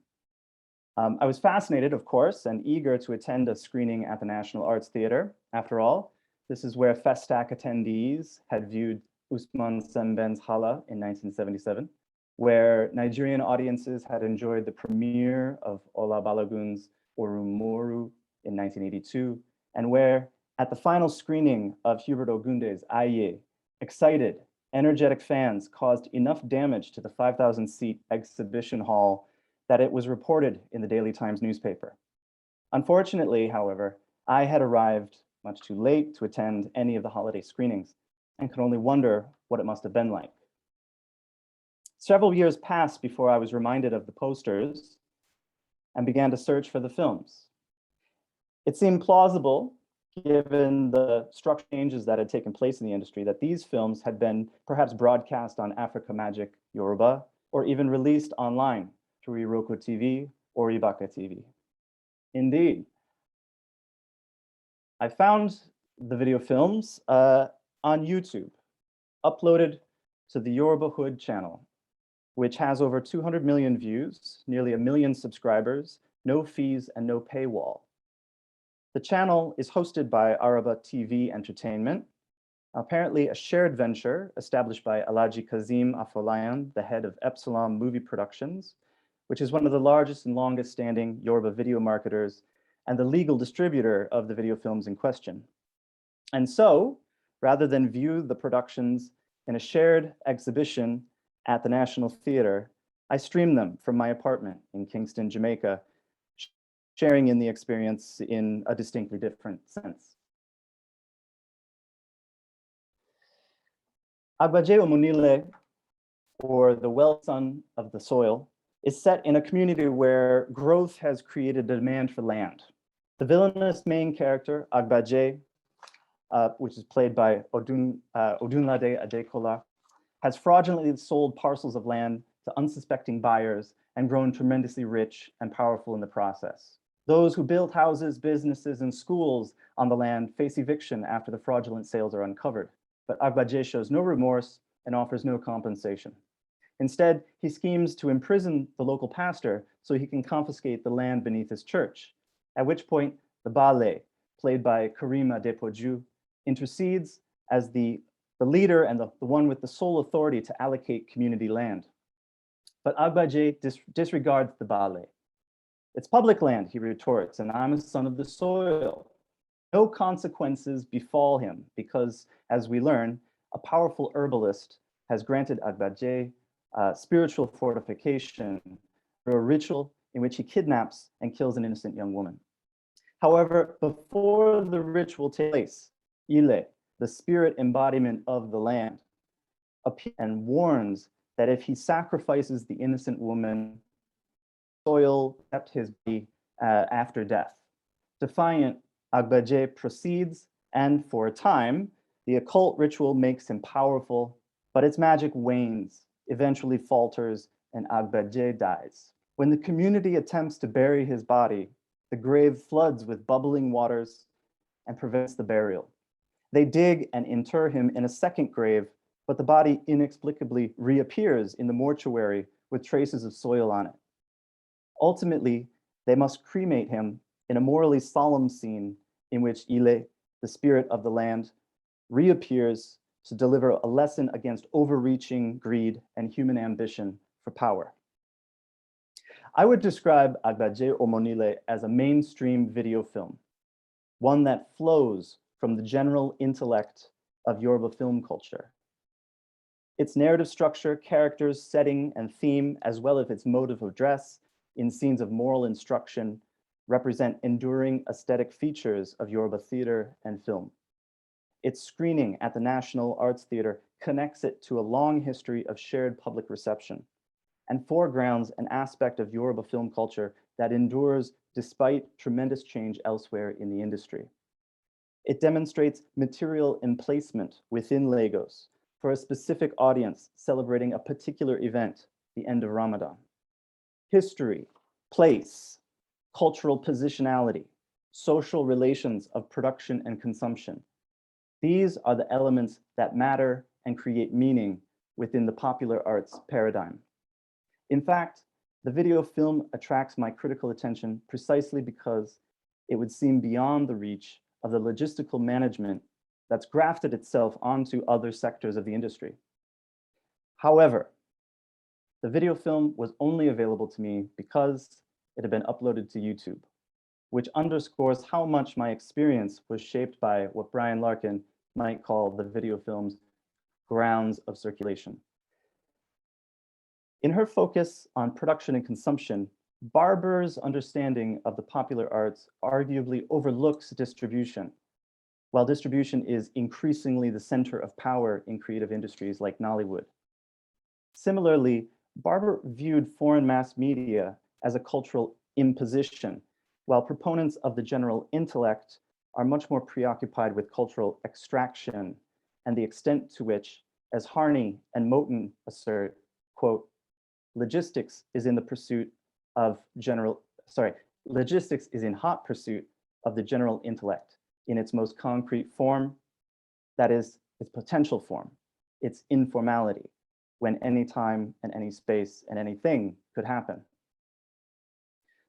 I was fascinated, of course, and eager to attend a screening at the National Arts Theatre. After all, this is where Festac attendees had viewed Usman Semben's Hala in 1977, where Nigerian audiences had enjoyed the premiere of Ola Balogun's Orumoru in 1982, and where, at the final screening of Hubert Ogunde's Aye, excited, energetic fans caused enough damage to the 5,000-seat exhibition hall that it was reported in the Daily Times newspaper. Unfortunately, however, I had arrived much too late to attend any of the holiday screenings and could only wonder what it must have been like. Several years passed before I was reminded of the posters and began to search for the films. It seemed plausible, given the structural changes that had taken place in the industry, that these films had been perhaps broadcast on Africa Magic Yoruba, or even released online through Iroko TV or Ibaka TV. Indeed, I found the video films on YouTube, uploaded to the Yoruba Hood channel, which has over 200 million views, nearly 1 million subscribers, no fees and no paywall. The channel is hosted by Araba TV Entertainment, apparently a shared venture established by Alhaji Kazim Afolayan, the head of Epsilon Movie Productions, which is one of the largest and longest standing Yoruba video marketers and the legal distributor of the video films in question. And so, rather than view the productions in a shared exhibition at the National Theatre, I streamed them from my apartment in Kingston, Jamaica, sharing in the experience in a distinctly different sense. Agbaje Omonile, or the well son of the soil, is set in a community where growth has created a demand for land. The villainous main character, Agbaje, which is played by Odunlade Adekola, has fraudulently sold parcels of land to unsuspecting buyers and grown tremendously rich and powerful in the process. Those who built houses, businesses, and schools on the land face eviction after the fraudulent sales are uncovered. But Agbaje shows no remorse and offers no compensation. Instead, he schemes to imprison the local pastor so he can confiscate the land beneath his church, at which point the Bale, played by Karima Depoju, intercedes as the the leader and the one with the sole authority to allocate community land. But Agbaje disregards the Bale. It's public land, he retorts, and I'm a son of the soil. No consequences befall him because, as we learn, a powerful herbalist has granted Agbaje spiritual fortification through a ritual in which he kidnaps and kills an innocent young woman. However, before the ritual takes place, Ile, the spirit embodiment of the land, appears and warns that if he sacrifices the innocent woman, soil accept his body after death. Defiant, Agbaje proceeds, and for a time, the occult ritual makes him powerful, but its magic wanes, eventually falters, and Agbaje dies. When the community attempts to bury his body, the grave floods with bubbling waters and prevents the burial. They dig and inter him in a second grave, but the body inexplicably reappears in the mortuary with traces of soil on it. Ultimately, they must cremate him in a morally solemn scene in which Ile, the spirit of the land, reappears to deliver a lesson against overreaching greed and human ambition for power. I would describe Agbaje Omonile as a mainstream video film, one that flows from the general intellect of Yoruba film culture. Its narrative structure, characters, setting, and theme, as well as its mode of address in scenes of moral instruction, represent enduring aesthetic features of Yoruba theater and film. Its screening at the National Arts Theatre connects it to a long history of shared public reception and foregrounds an aspect of Yoruba film culture that endures despite tremendous change elsewhere in the industry. It demonstrates material emplacement within Lagos for a specific audience celebrating a particular event, the end of Ramadan. History, place, cultural positionality, social relations of production and consumption. These are the elements that matter and create meaning within the popular arts paradigm. In fact, the video film attracts my critical attention precisely because it would seem beyond the reach of the logistical management that's grafted itself onto other sectors of the industry. However, the video film was only available to me because it had been uploaded to YouTube, which underscores how much my experience was shaped by what Brian Larkin might call the video film's grounds of circulation. In her focus on production and consumption, Barber's understanding of the popular arts arguably overlooks distribution, while distribution is increasingly the center of power in creative industries like Nollywood. Similarly, Barber viewed foreign mass media as a cultural imposition, while proponents of the general intellect are much more preoccupied with cultural extraction and the extent to which, as Harney and Moten assert, quote, logistics is in hot pursuit of the general intellect in its most concrete form, that is, its potential form, its informality, when any time and any space and anything could happen.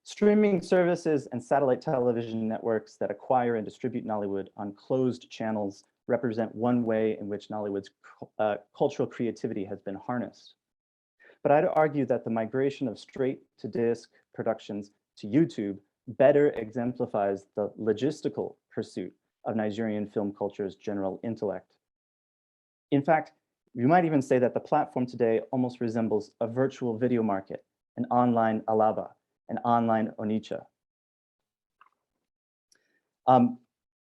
Streaming services and satellite television networks that acquire and distribute Nollywood on closed channels represent one way in which Nollywood's cultural creativity has been harnessed. But I'd argue that the migration of straight-to-disc productions to YouTube better exemplifies the logistical pursuit of Nigerian film culture's general intellect. In fact, you might even say that the platform today almost resembles a virtual video market, an online Alaba, an online Onitsha.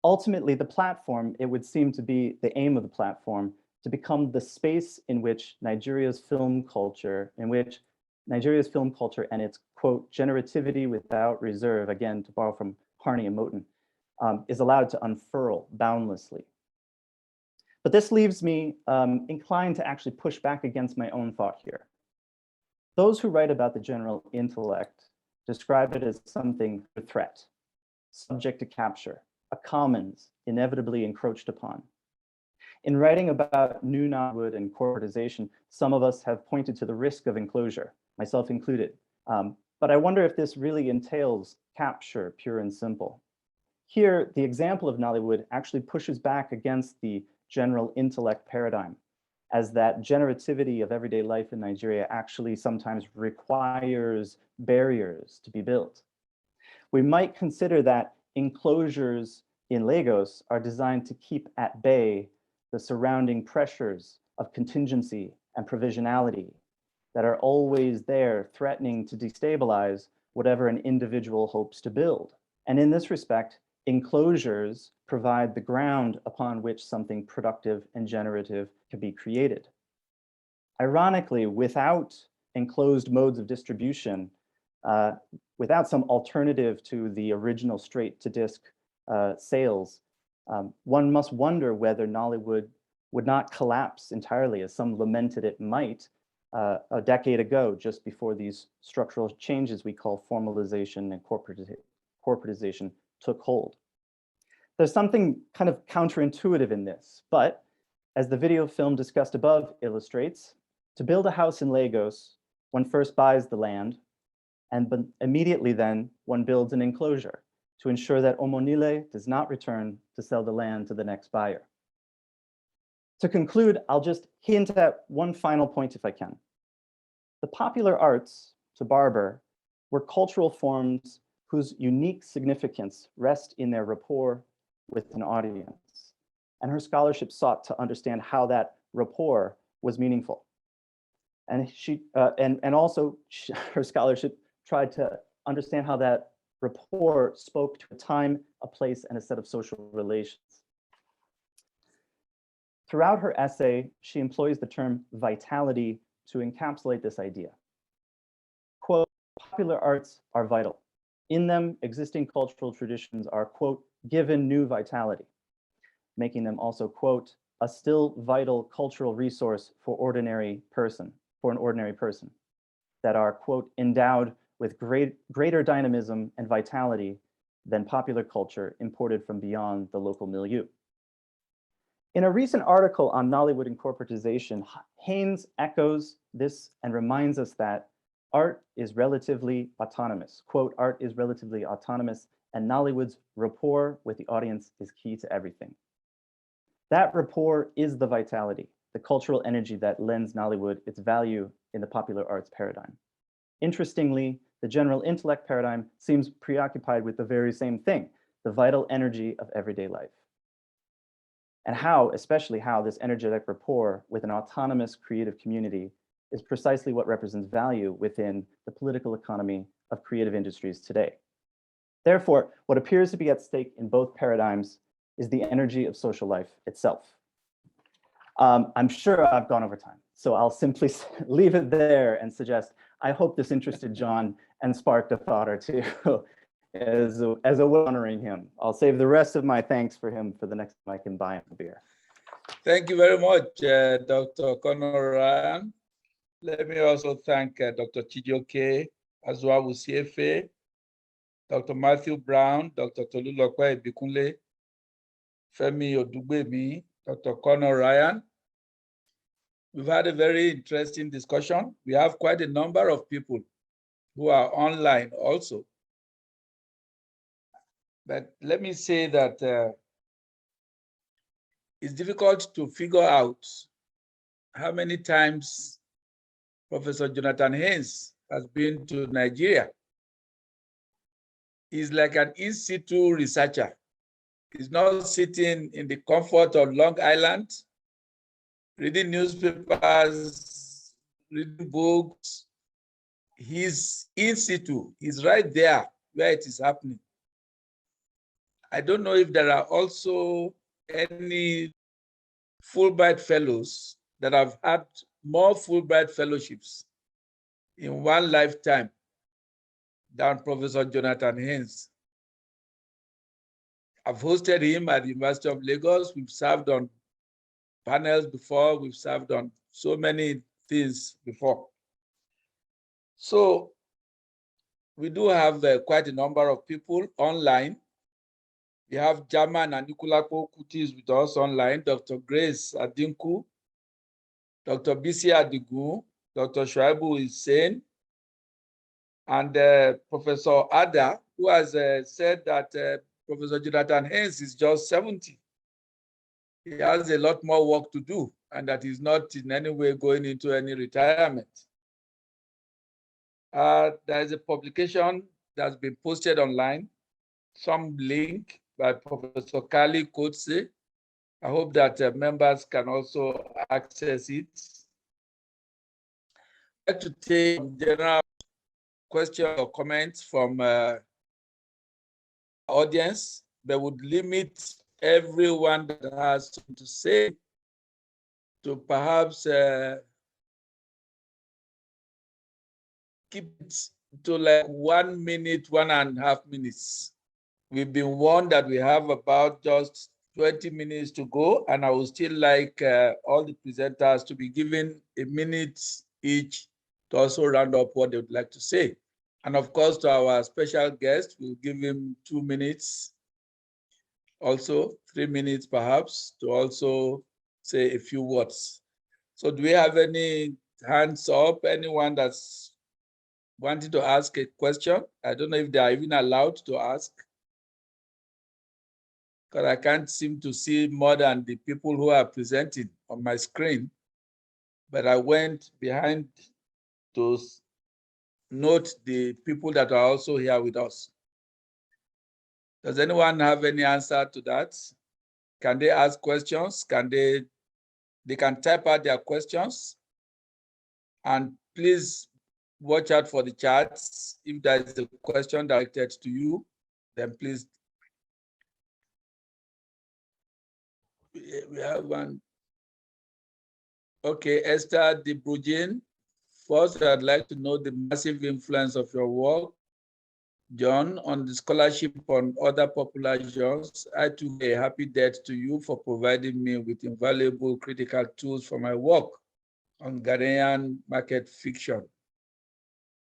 Ultimately, the platform, it would seem to be the aim of the platform, to become the space in which Nigeria's film culture and its, quote, generativity without reserve, again, to borrow from Harney and Moten, is allowed to unfurl boundlessly. But this leaves me inclined to actually push back against my own thought here. Those who write about the general intellect describe it as something a threat, subject to capture, a commons inevitably encroached upon. In writing about new Nollywood and corporatization, some of us have pointed to the risk of enclosure, myself included. But I wonder if this really entails capture, pure and simple. Here, the example of Nollywood actually pushes back against the general intellect paradigm, as that generativity of everyday life in Nigeria actually sometimes requires barriers to be built. We might consider that enclosures in Lagos are designed to keep at bay the surrounding pressures of contingency and provisionality that are always there, threatening to destabilize whatever an individual hopes to build. And in this respect, enclosures provide the ground upon which something productive and generative can be created. Ironically, without enclosed modes of distribution, without some alternative to the original straight-to-disc sales, one must wonder whether Nollywood would not collapse entirely, as some lamented it might a decade ago, just before these structural changes we call formalization and corporatization took hold. There's something kind of counterintuitive in this, but as the video film discussed above illustrates, to build a house in Lagos, one first buys the land, and immediately then one builds an enclosure to ensure that Omonile does not return to sell the land to the next buyer. To conclude, I'll just hint at one final point if I can. The popular arts, to Barber, were cultural forms whose unique significance rests in their rapport with an audience. And her scholarship sought to understand how that rapport was meaningful. And her scholarship tried to understand how that rapport spoke to a time, a place, and a set of social relations. Throughout her essay, she employs the term vitality to encapsulate this idea. Quote, popular arts are vital. In them, existing cultural traditions are, quote, given new vitality, making them also, quote, a still vital cultural resource for an ordinary person, that are, quote, endowed with greater dynamism and vitality than popular culture imported from beyond the local milieu. In a recent article on Nollywood and corporatization, Haynes echoes this and reminds us that art is relatively autonomous. Quote, art is relatively autonomous, and Nollywood's rapport with the audience is key to everything. That rapport is the vitality, the cultural energy that lends Nollywood its value in the popular arts paradigm. Interestingly, the general intellect paradigm seems preoccupied with the very same thing, the vital energy of everyday life. And especially how this energetic rapport with an autonomous creative community is precisely what represents value within the political economy of creative industries today. Therefore, what appears to be at stake in both paradigms is the energy of social life itself. I'm sure I've gone over time, so I'll simply leave it there and suggest, I hope this interested John and sparked a thought or two as a way of honoring him. I'll save the rest of my thanks for him for the next time I can buy him a beer. Thank you very much, Dr. Conor Ryan. Let me also thank Dr. Chijioke Azuawu CFA, Dr. Matthew Brown, Dr. Tolulokwe Ibikunle, Femi Odugbemi, Dr. Conor Ryan. We've had a very interesting discussion. We have quite a number of people who are online also. But let me say that it's difficult to figure out how many times Professor Jonathan Haynes has been to Nigeria. He's like an in situ researcher. He's not sitting in the comfort of Long Island, reading newspapers, reading books. He's in situ. He's right there where it is happening. I don't know if there are also any Fulbright fellows that have had more Fulbright fellowships in one lifetime than Professor Jonathan Haynes. I've hosted him at the University of Lagos. We've served on panels before. We've served on so many things before. So we do have quite a number of people online. We have German and Anikulapo Kuti is with us online, Dr. Grace Adinku, Dr. Bisi Adigu, Dr. Shuaibu Hussein, and Professor Ada, who has said that Professor Jonathan Haynes is just 70. he has a lot more work to do and that he's not in any way going into any retirement. There is a publication that's been posted online, some link by Professor Kali Kotse. I hope that members can also access it. I'd like to take some general questions or comments from audience, but would limit everyone that has something to say to perhaps keep it to like 1 minute, 1.5 minutes. We've been warned that we have about just 20 minutes to go, and I would still like all the presenters to be given a minute each to also round up what they would like to say. And of course, to our special guest, we'll give him 2 minutes, also 3 minutes perhaps, to also say a few words. So do we have any hands up, anyone that's wanting to ask a question? I don't know if they are even allowed to ask, because I can't seem to see more than the people who are presenting on my screen. But I went behind to note the people that are also here with us. Does anyone have any answer to that? Can they ask questions? Can they can type out their questions? And please watch out for the chats. If there is a question directed to you, then please. We have one. Okay, Esther De Brugin. First, I'd like to know the massive influence of your work, John, on the scholarship on other popular genres. I took a happy debt to you for providing me with invaluable critical tools for my work on Ghanaian market fiction.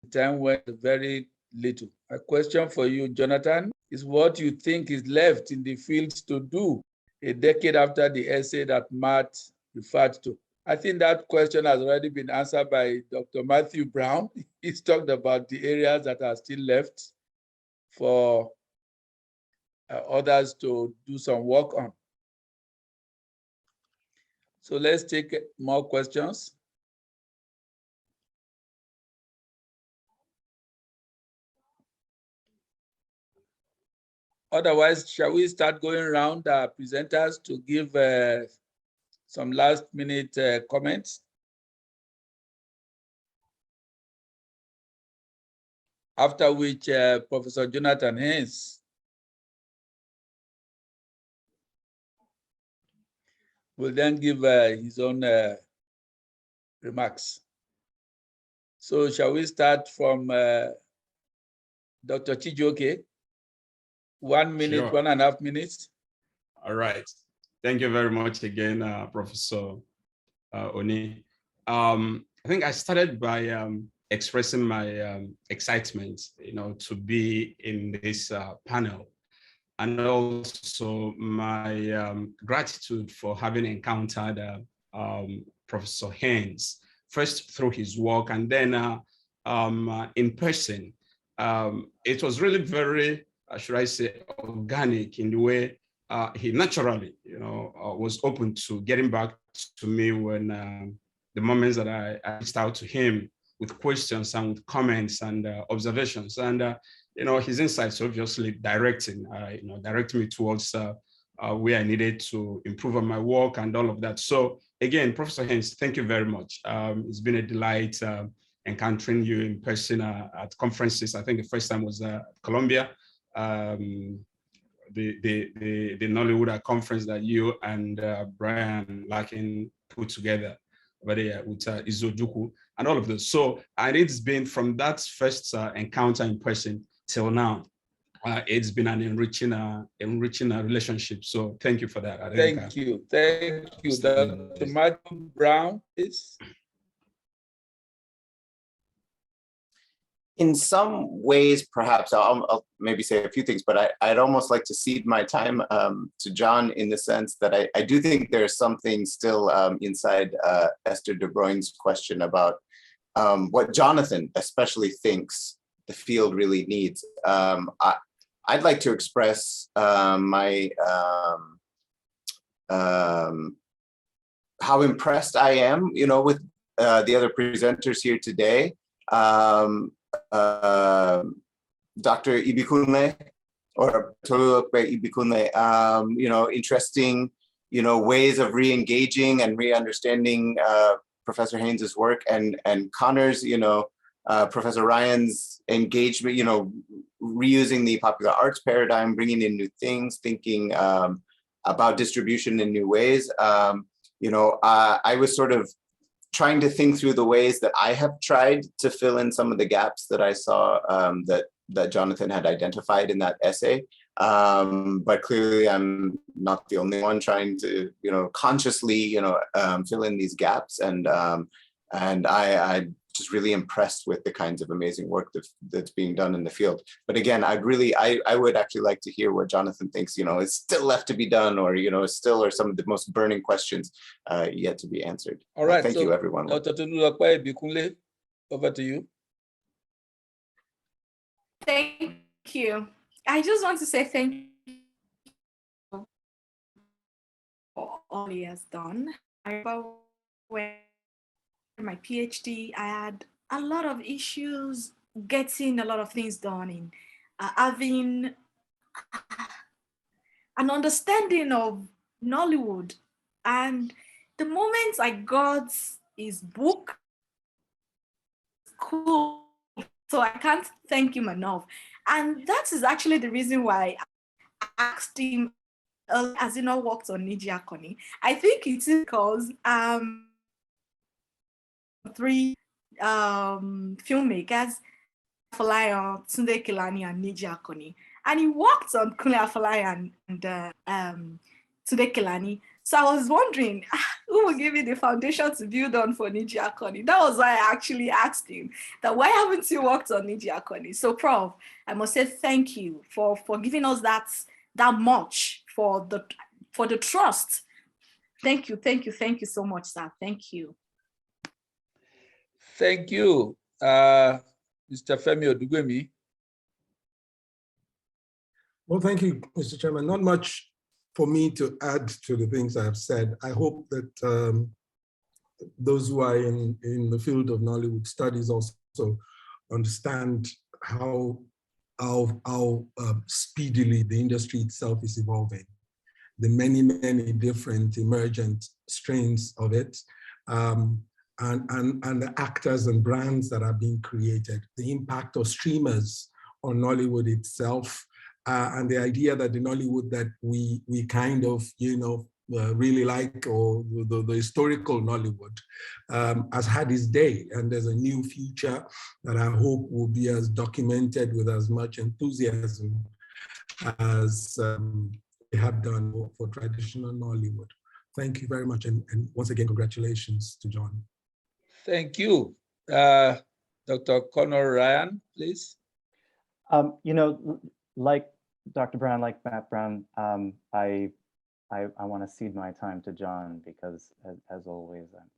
The time went very little. A question for you, Jonathan, is what you think is left in the field to do a decade after the essay that Matt referred to? I think that question has already been answered by Dr. Matthew Brown. He's talked about the areas that are still left for others to do some work on. So let's take more questions. Otherwise, shall we start going around our presenters to give some last minute comments? After which Professor Jonathan Haynes will then give his own remarks. So shall we start from Dr. Chijioke? 1 minute, Sure. 1.5 minutes. All right. Thank you very much again, Professor Oni. I think I started by expressing my excitement, to be in this panel, and also my gratitude for having encountered Professor Haynes, first through his work and then in person. It was really very, should I say, organic in the way he naturally, was open to getting back to me when the moments that I reached out to him with questions and with comments and observations, and his insights obviously directing me towards where I needed to improve on my work and all of that. So again, Professor Haynes, thank you very much. It's been a delight encountering you in person at conferences. I think the first time was Columbia. The Nollywood conference that you and Brian Larkin put together over there with Izojuku and all of this. So, and it's been from that first encounter in person till now, it's been an enriching relationship. So thank you for that. Thank you. Dr. Matthew Brown, please. In some ways, perhaps I'll maybe say a few things, but I'd almost like to cede my time to John in the sense that I do think there's something still inside Esther De Bruyne's question about what Jonathan especially thinks the field really needs. I'd like to express my how impressed I am, with the other presenters here today. Dr. Ibikunle or Tolulope Ibikunle, interesting, ways of re-engaging and re-understanding Professor Haynes's work, and Conor's, Professor Ryan's engagement, reusing the popular arts paradigm, bringing in new things, thinking about distribution in new ways. I was sort of trying to think through the ways that I have tried to fill in some of the gaps that I saw that Jonathan had identified in that essay. But clearly I'm not the only one trying to, consciously, fill in these gaps. And I just really impressed with the kinds of amazing work that's being done in the field. But again, I would actually like to hear what Jonathan thinks, is still left to be done, or, still are some of the most burning questions yet to be answered. All right. Thank you, everyone. Dr. Tolulope Ibikunle, over to you. Thank you. I just want to say thank you for all he has done. I remember when my PhD, I had a lot of issues getting a lot of things done in having an understanding of Nollywood. And the moment I got his book, cool. So I can't thank him enough. And that is actually the reason why I asked him, has he not worked on Niji Akoni? I think it's because three filmmakers, Afolayan, Tunde Kelani, and Niji Akoni. And he worked on Kunle Afolayan and Tunde Kelani. So I was wondering, who will give me the foundation to build on for Niji Akoni? That was why I actually asked him that, why haven't you worked on Niji Akoni? So Prof, I must say thank you for giving us that much, for the trust. Thank you so much, sir. Thank you. Thank you, Mr. Femi Odugwemi. Well, thank you, Mr. Chairman. Not much for me to add to the things I have said. I hope that those who are in the field of Nollywood studies also understand how speedily the industry itself is evolving, the many different emergent strains of it, and the actors and brands that are being created, the impact of streamers on Nollywood itself, and the idea that the Nollywood that we kind of, really like, or the historical Nollywood, has had its day, and there's a new future that I hope will be as documented with as much enthusiasm as we have done for traditional Nollywood. Thank you very much, and once again, congratulations to John. Thank you. Dr. Conor Ryan, please. Like Dr. Brown, like Matt Brown, I want to cede my time to John, because as always, I'm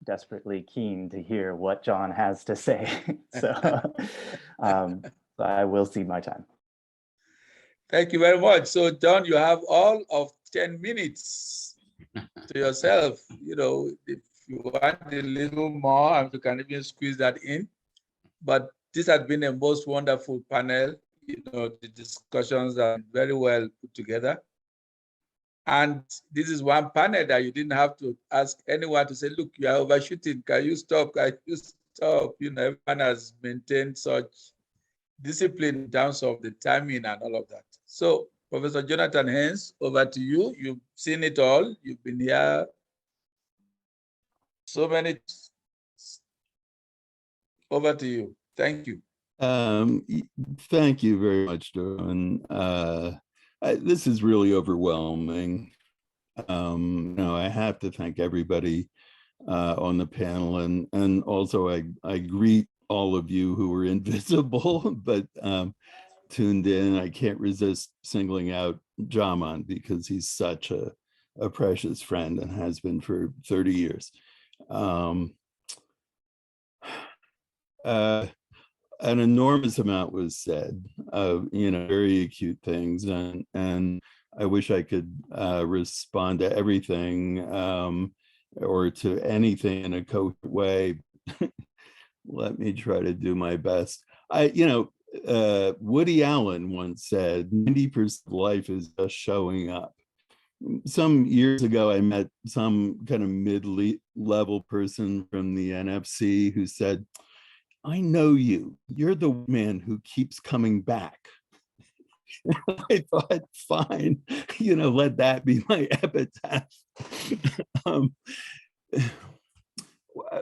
desperately keen to hear what John has to say. So I will cede my time. Thank you very much. So John, you have all of 10 minutes to yourself. If you want a little more, you can even squeeze that in. But this has been a most wonderful panel. The discussions are very well put together. And this is one panel that you didn't have to ask anyone to say, look, you are overshooting. Can you stop? Can you stop? Everyone has maintained such discipline in terms of the timing and all of that. So Professor Jonathan Haynes, over to you. You've seen it all. You've been here so many. Over to you. Thank you. Thank you very much, John. This is really overwhelming. I have to thank everybody on the panel, and also I greet all of you who were invisible but tuned in. I can't resist singling out Jaman, because he's such a precious friend and has been for 30 years. An enormous amount was said of very acute things, and I wish I could respond to everything or to anything in a coherent way. Let me try to do my best. Woody Allen once said, 90% of life is just showing up. Some years ago, I met some kind of mid-level person from the NFC who said, I know you. You're the man who keeps coming back. I thought, fine, let that be my epitaph.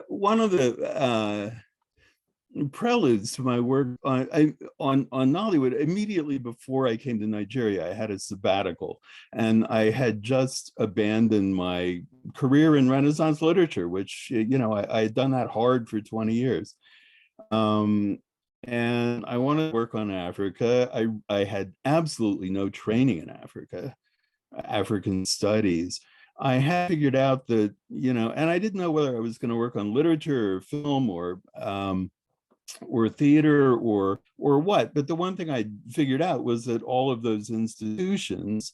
One of the preludes to my work on Nollywood, immediately before I came to Nigeria, I had a sabbatical, and I had just abandoned my career in Renaissance literature, which, I had done that hard for 20 years. And I wanted to work on Africa. I had absolutely no training in African studies. I had figured out that, and I didn't know whether I was going to work on literature or film or theater or what. But the one thing I figured out was that all of those institutions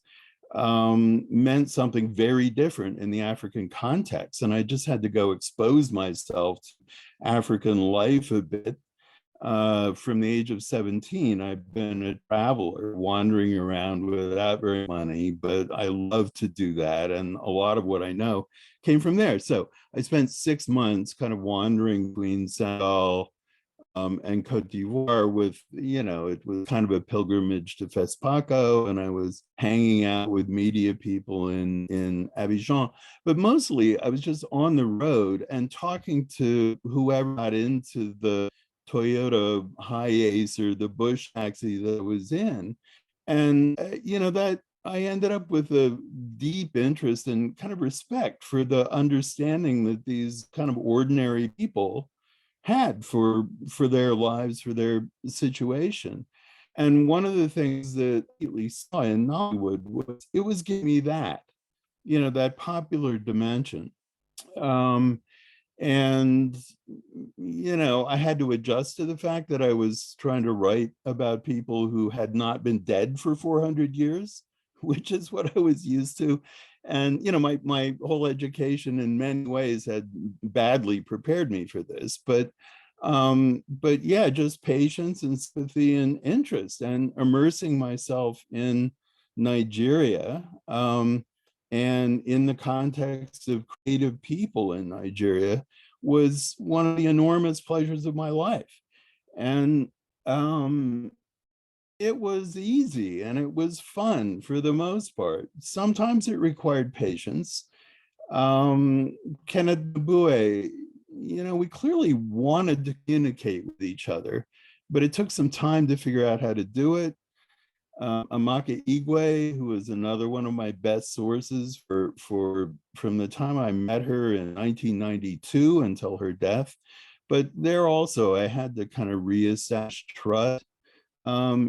meant something very different in the African context. And I just had to go expose myself to African life a bit. From the age of 17, I've been a traveler, wandering around without very money, but I love to do that. And a lot of what I know came from there. So I spent 6 months kind of wandering between Senegal and Cote d'Ivoire with, it was kind of a pilgrimage to Fespaco, and I was hanging out with media people in Abidjan. But mostly I was just on the road and talking to whoever got into the Toyota Hiace or the Bush taxi that I was in. And, that I ended up with a deep interest and kind of respect for the understanding that these kind of ordinary people had for their lives, for their situation. And one of the things that I at least saw in Nollywood was it was giving me that, that popular dimension. And, I had to adjust to the fact that I was trying to write about people who had not been dead for 400 years, which is what I was used to. And, my whole education in many ways had badly prepared me for this. But yeah, just patience and sympathy and interest and immersing myself in Nigeria. And in the context of creative people in Nigeria was one of the enormous pleasures of my life. And it was easy and it was fun for the most part. Sometimes it required patience. Kenneth Bue, we clearly wanted to communicate with each other, but it took some time to figure out how to do it. Amaka Igwe, who was another one of my best sources from the time I met her in 1992 until her death. But there also, I had to kind of reestablish trust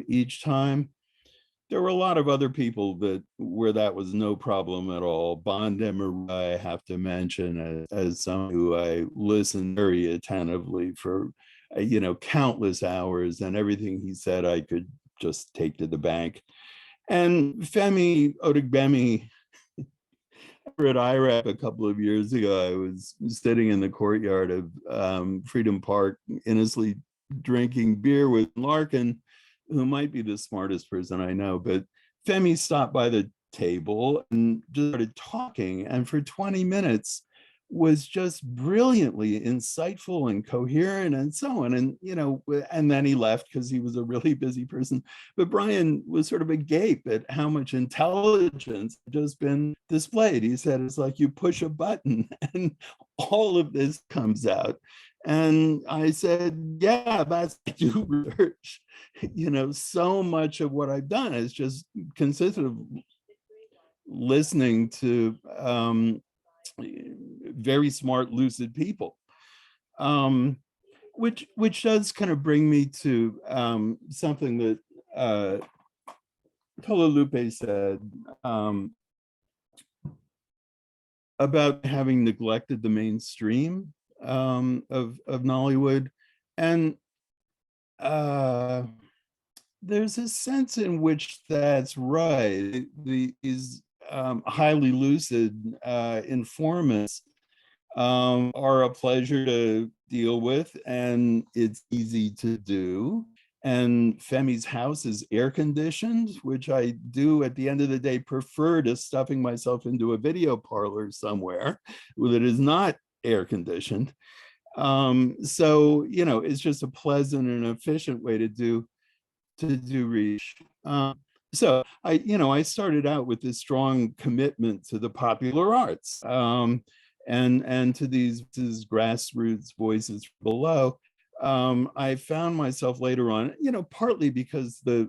each time. There were a lot of other people where that was no problem at all. Bondemara, I have to mention as someone who I listened very attentively for, countless hours, and everything he said I could just take to the bank. And Femi Odugbemi, at IRAP a couple of years ago, I was sitting in the courtyard of Freedom Park, innocently drinking beer with Larkin, who might be the smartest person I know. But Femi stopped by the table and just started talking, and for 20 minutes was just brilliantly insightful and coherent and so on. And, and then he left because he was a really busy person. But Brian was sort of agape at how much intelligence had just been displayed. He said, it's like you push a button and all of this comes out. And I said, yeah, that's I do research. So much of what I've done is just consistent of listening to very smart, lucid people, which does kind of bring me to something that Tolulope said about having neglected the mainstream of Nollywood. And there's a sense in which that's right. These highly lucid informants are a pleasure to deal with, and it's easy to do. And Femi's house is air conditioned, which I do at the end of the day prefer to stuffing myself into a video parlor somewhere that is not air conditioned. So, you know, it's just a pleasant and efficient way to do research. So I started out with this strong commitment to the popular arts, and to these grassroots voices below. I found myself later on, partly because the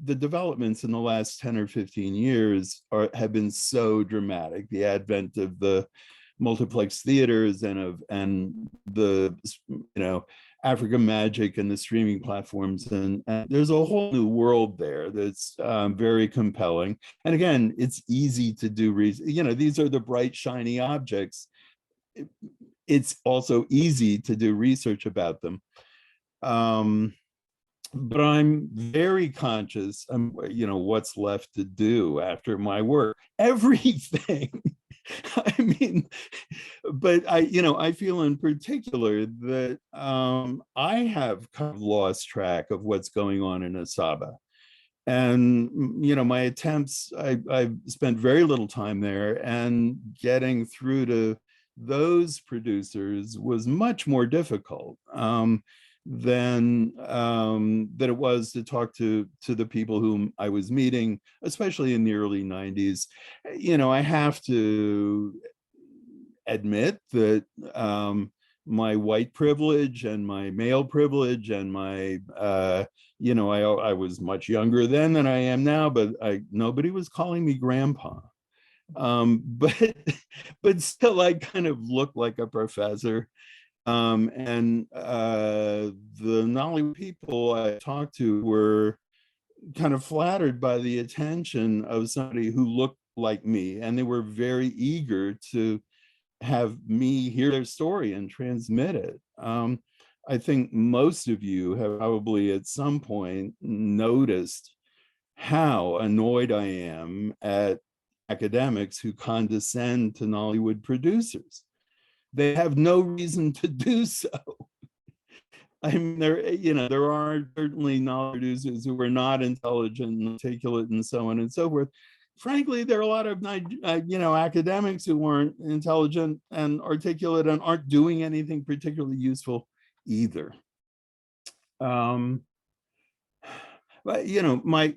developments in the last 10 or 15 years have been so dramatic. The advent of the multiplex theaters and the Africa Magic and the streaming platforms, and there's a whole new world there that's very compelling. And again, it's easy to do these are the bright shiny objects. It's also easy to do research about them. But I'm very conscious, what's left to do after my work. Everything. I mean, but I feel in particular that I have kind of lost track of what's going on in Asaba. And, my attempts, I've spent very little time there, and getting through to those producers was much more difficult than it was to talk to the people whom I was meeting, especially in the early 90s. I have to admit that my white privilege and my male privilege and my, I was much younger then than I am now, but nobody was calling me grandpa. But still, I kind of looked like a professor. And the Nollywood people I talked to were kind of flattered by the attention of somebody who looked like me, and they were very eager to have me hear their story and transmit it. I think most of you have probably at some point noticed how annoyed I am at academics who condescend to Nollywood producers. They have no reason to do so. I mean, there are certainly Nollywood producers who are not intelligent and articulate and so on and so forth. Frankly, there are a lot of academics who weren't intelligent and articulate and aren't doing anything particularly useful either. But my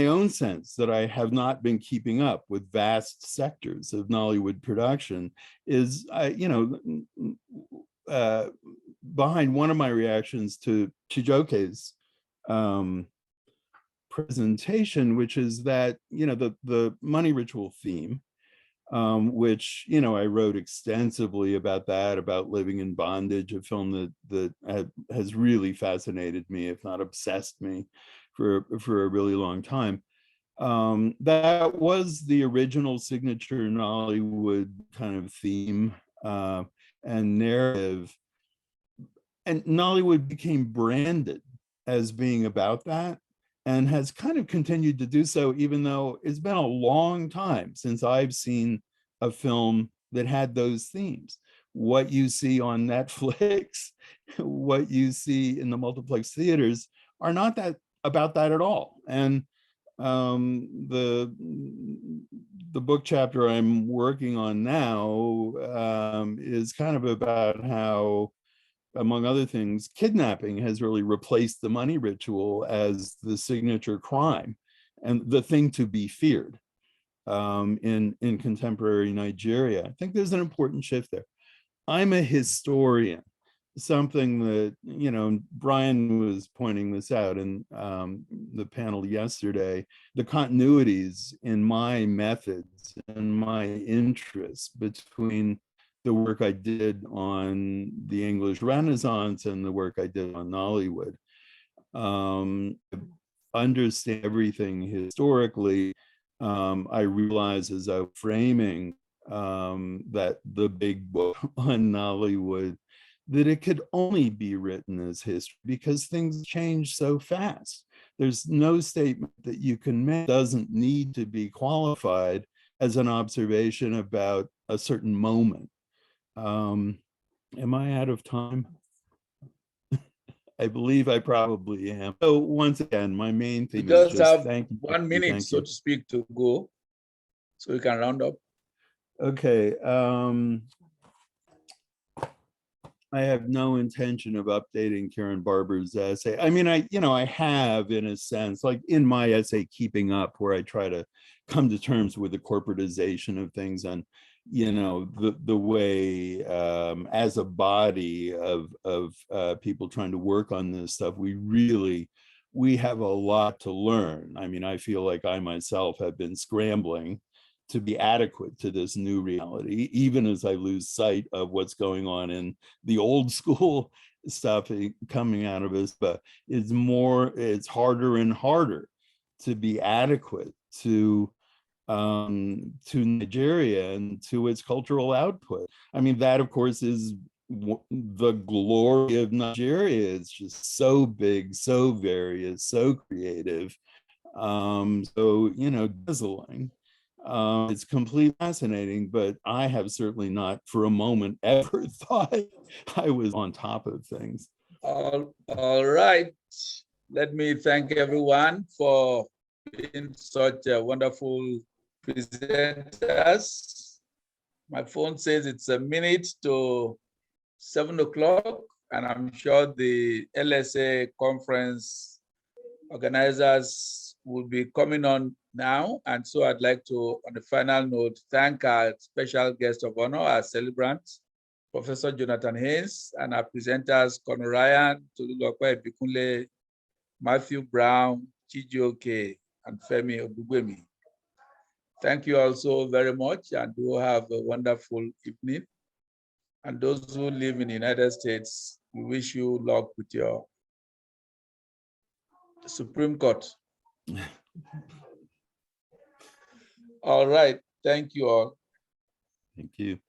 own sense that I have not been keeping up with vast sectors of Nollywood production is, behind one of my reactions to Chijioke's presentation, which is that the money ritual theme, which I wrote extensively about that, about Living in Bondage, a film that has really fascinated me, if not obsessed me, for a really long time. That was the original signature Nollywood kind of theme and narrative, and Nollywood became branded as being about that, and has kind of continued to do so, even though it's been a long time since I've seen a film that had those themes. What you see on Netflix, what you see in the multiplex theaters are not about that at all. And the book chapter I'm working on now is kind of about how, among other things, kidnapping has really replaced the money ritual as the signature crime and the thing to be feared in contemporary Nigeria. I think there's an important shift there. I'm a historian, something that, Brian was pointing this out in the panel yesterday, the continuities in my methods and my interests between the work I did on the English Renaissance and the work I did on Nollywood. Understand everything historically. I realize as I was framing that the big book on Nollywood that it could only be written as history because things change so fast. There's no statement that you can make doesn't need to be qualified as an observation about a certain moment. Am I out of time? I believe I probably am. So once again, my main thing You is just just have thank you. 1 minute, Thank so you. to speak, to go, so we can round up. Okay. I have no intention of updating Karen Barber's essay. I mean, I have in a sense, like in my essay, Keeping Up, where I try to come to terms with the corporatization of things and, the way as a body of people trying to work on this stuff, we have a lot to learn. I mean, I feel like I myself have been scrambling to be adequate to this new reality, even as I lose sight of what's going on in the old school stuff coming out of us. But it's harder and harder to be adequate to Nigeria and to its cultural output. I mean, that of course is the glory of Nigeria. It's just so big, so various, so creative, so dazzling. It's completely fascinating, but I have certainly not for a moment ever thought I was on top of things. All right. Let me thank everyone for being such wonderful presenters. My phone says it's a minute to 7 o'clock, and I'm sure the LSA conference organizers will be coming on now. And so I'd like to, on the final note, thank our special guest of honor, our celebrant, Professor Jonathan Haynes, and our presenters, Conor Ryan, Tolulokwe Ebikunle, Matthew Brown, Chijioke, and Femi Odugbemi. Thank you all so very much, and do have a wonderful evening. And those who live in the United States, we wish you luck with your Supreme Court. All right. Thank you all. Thank you.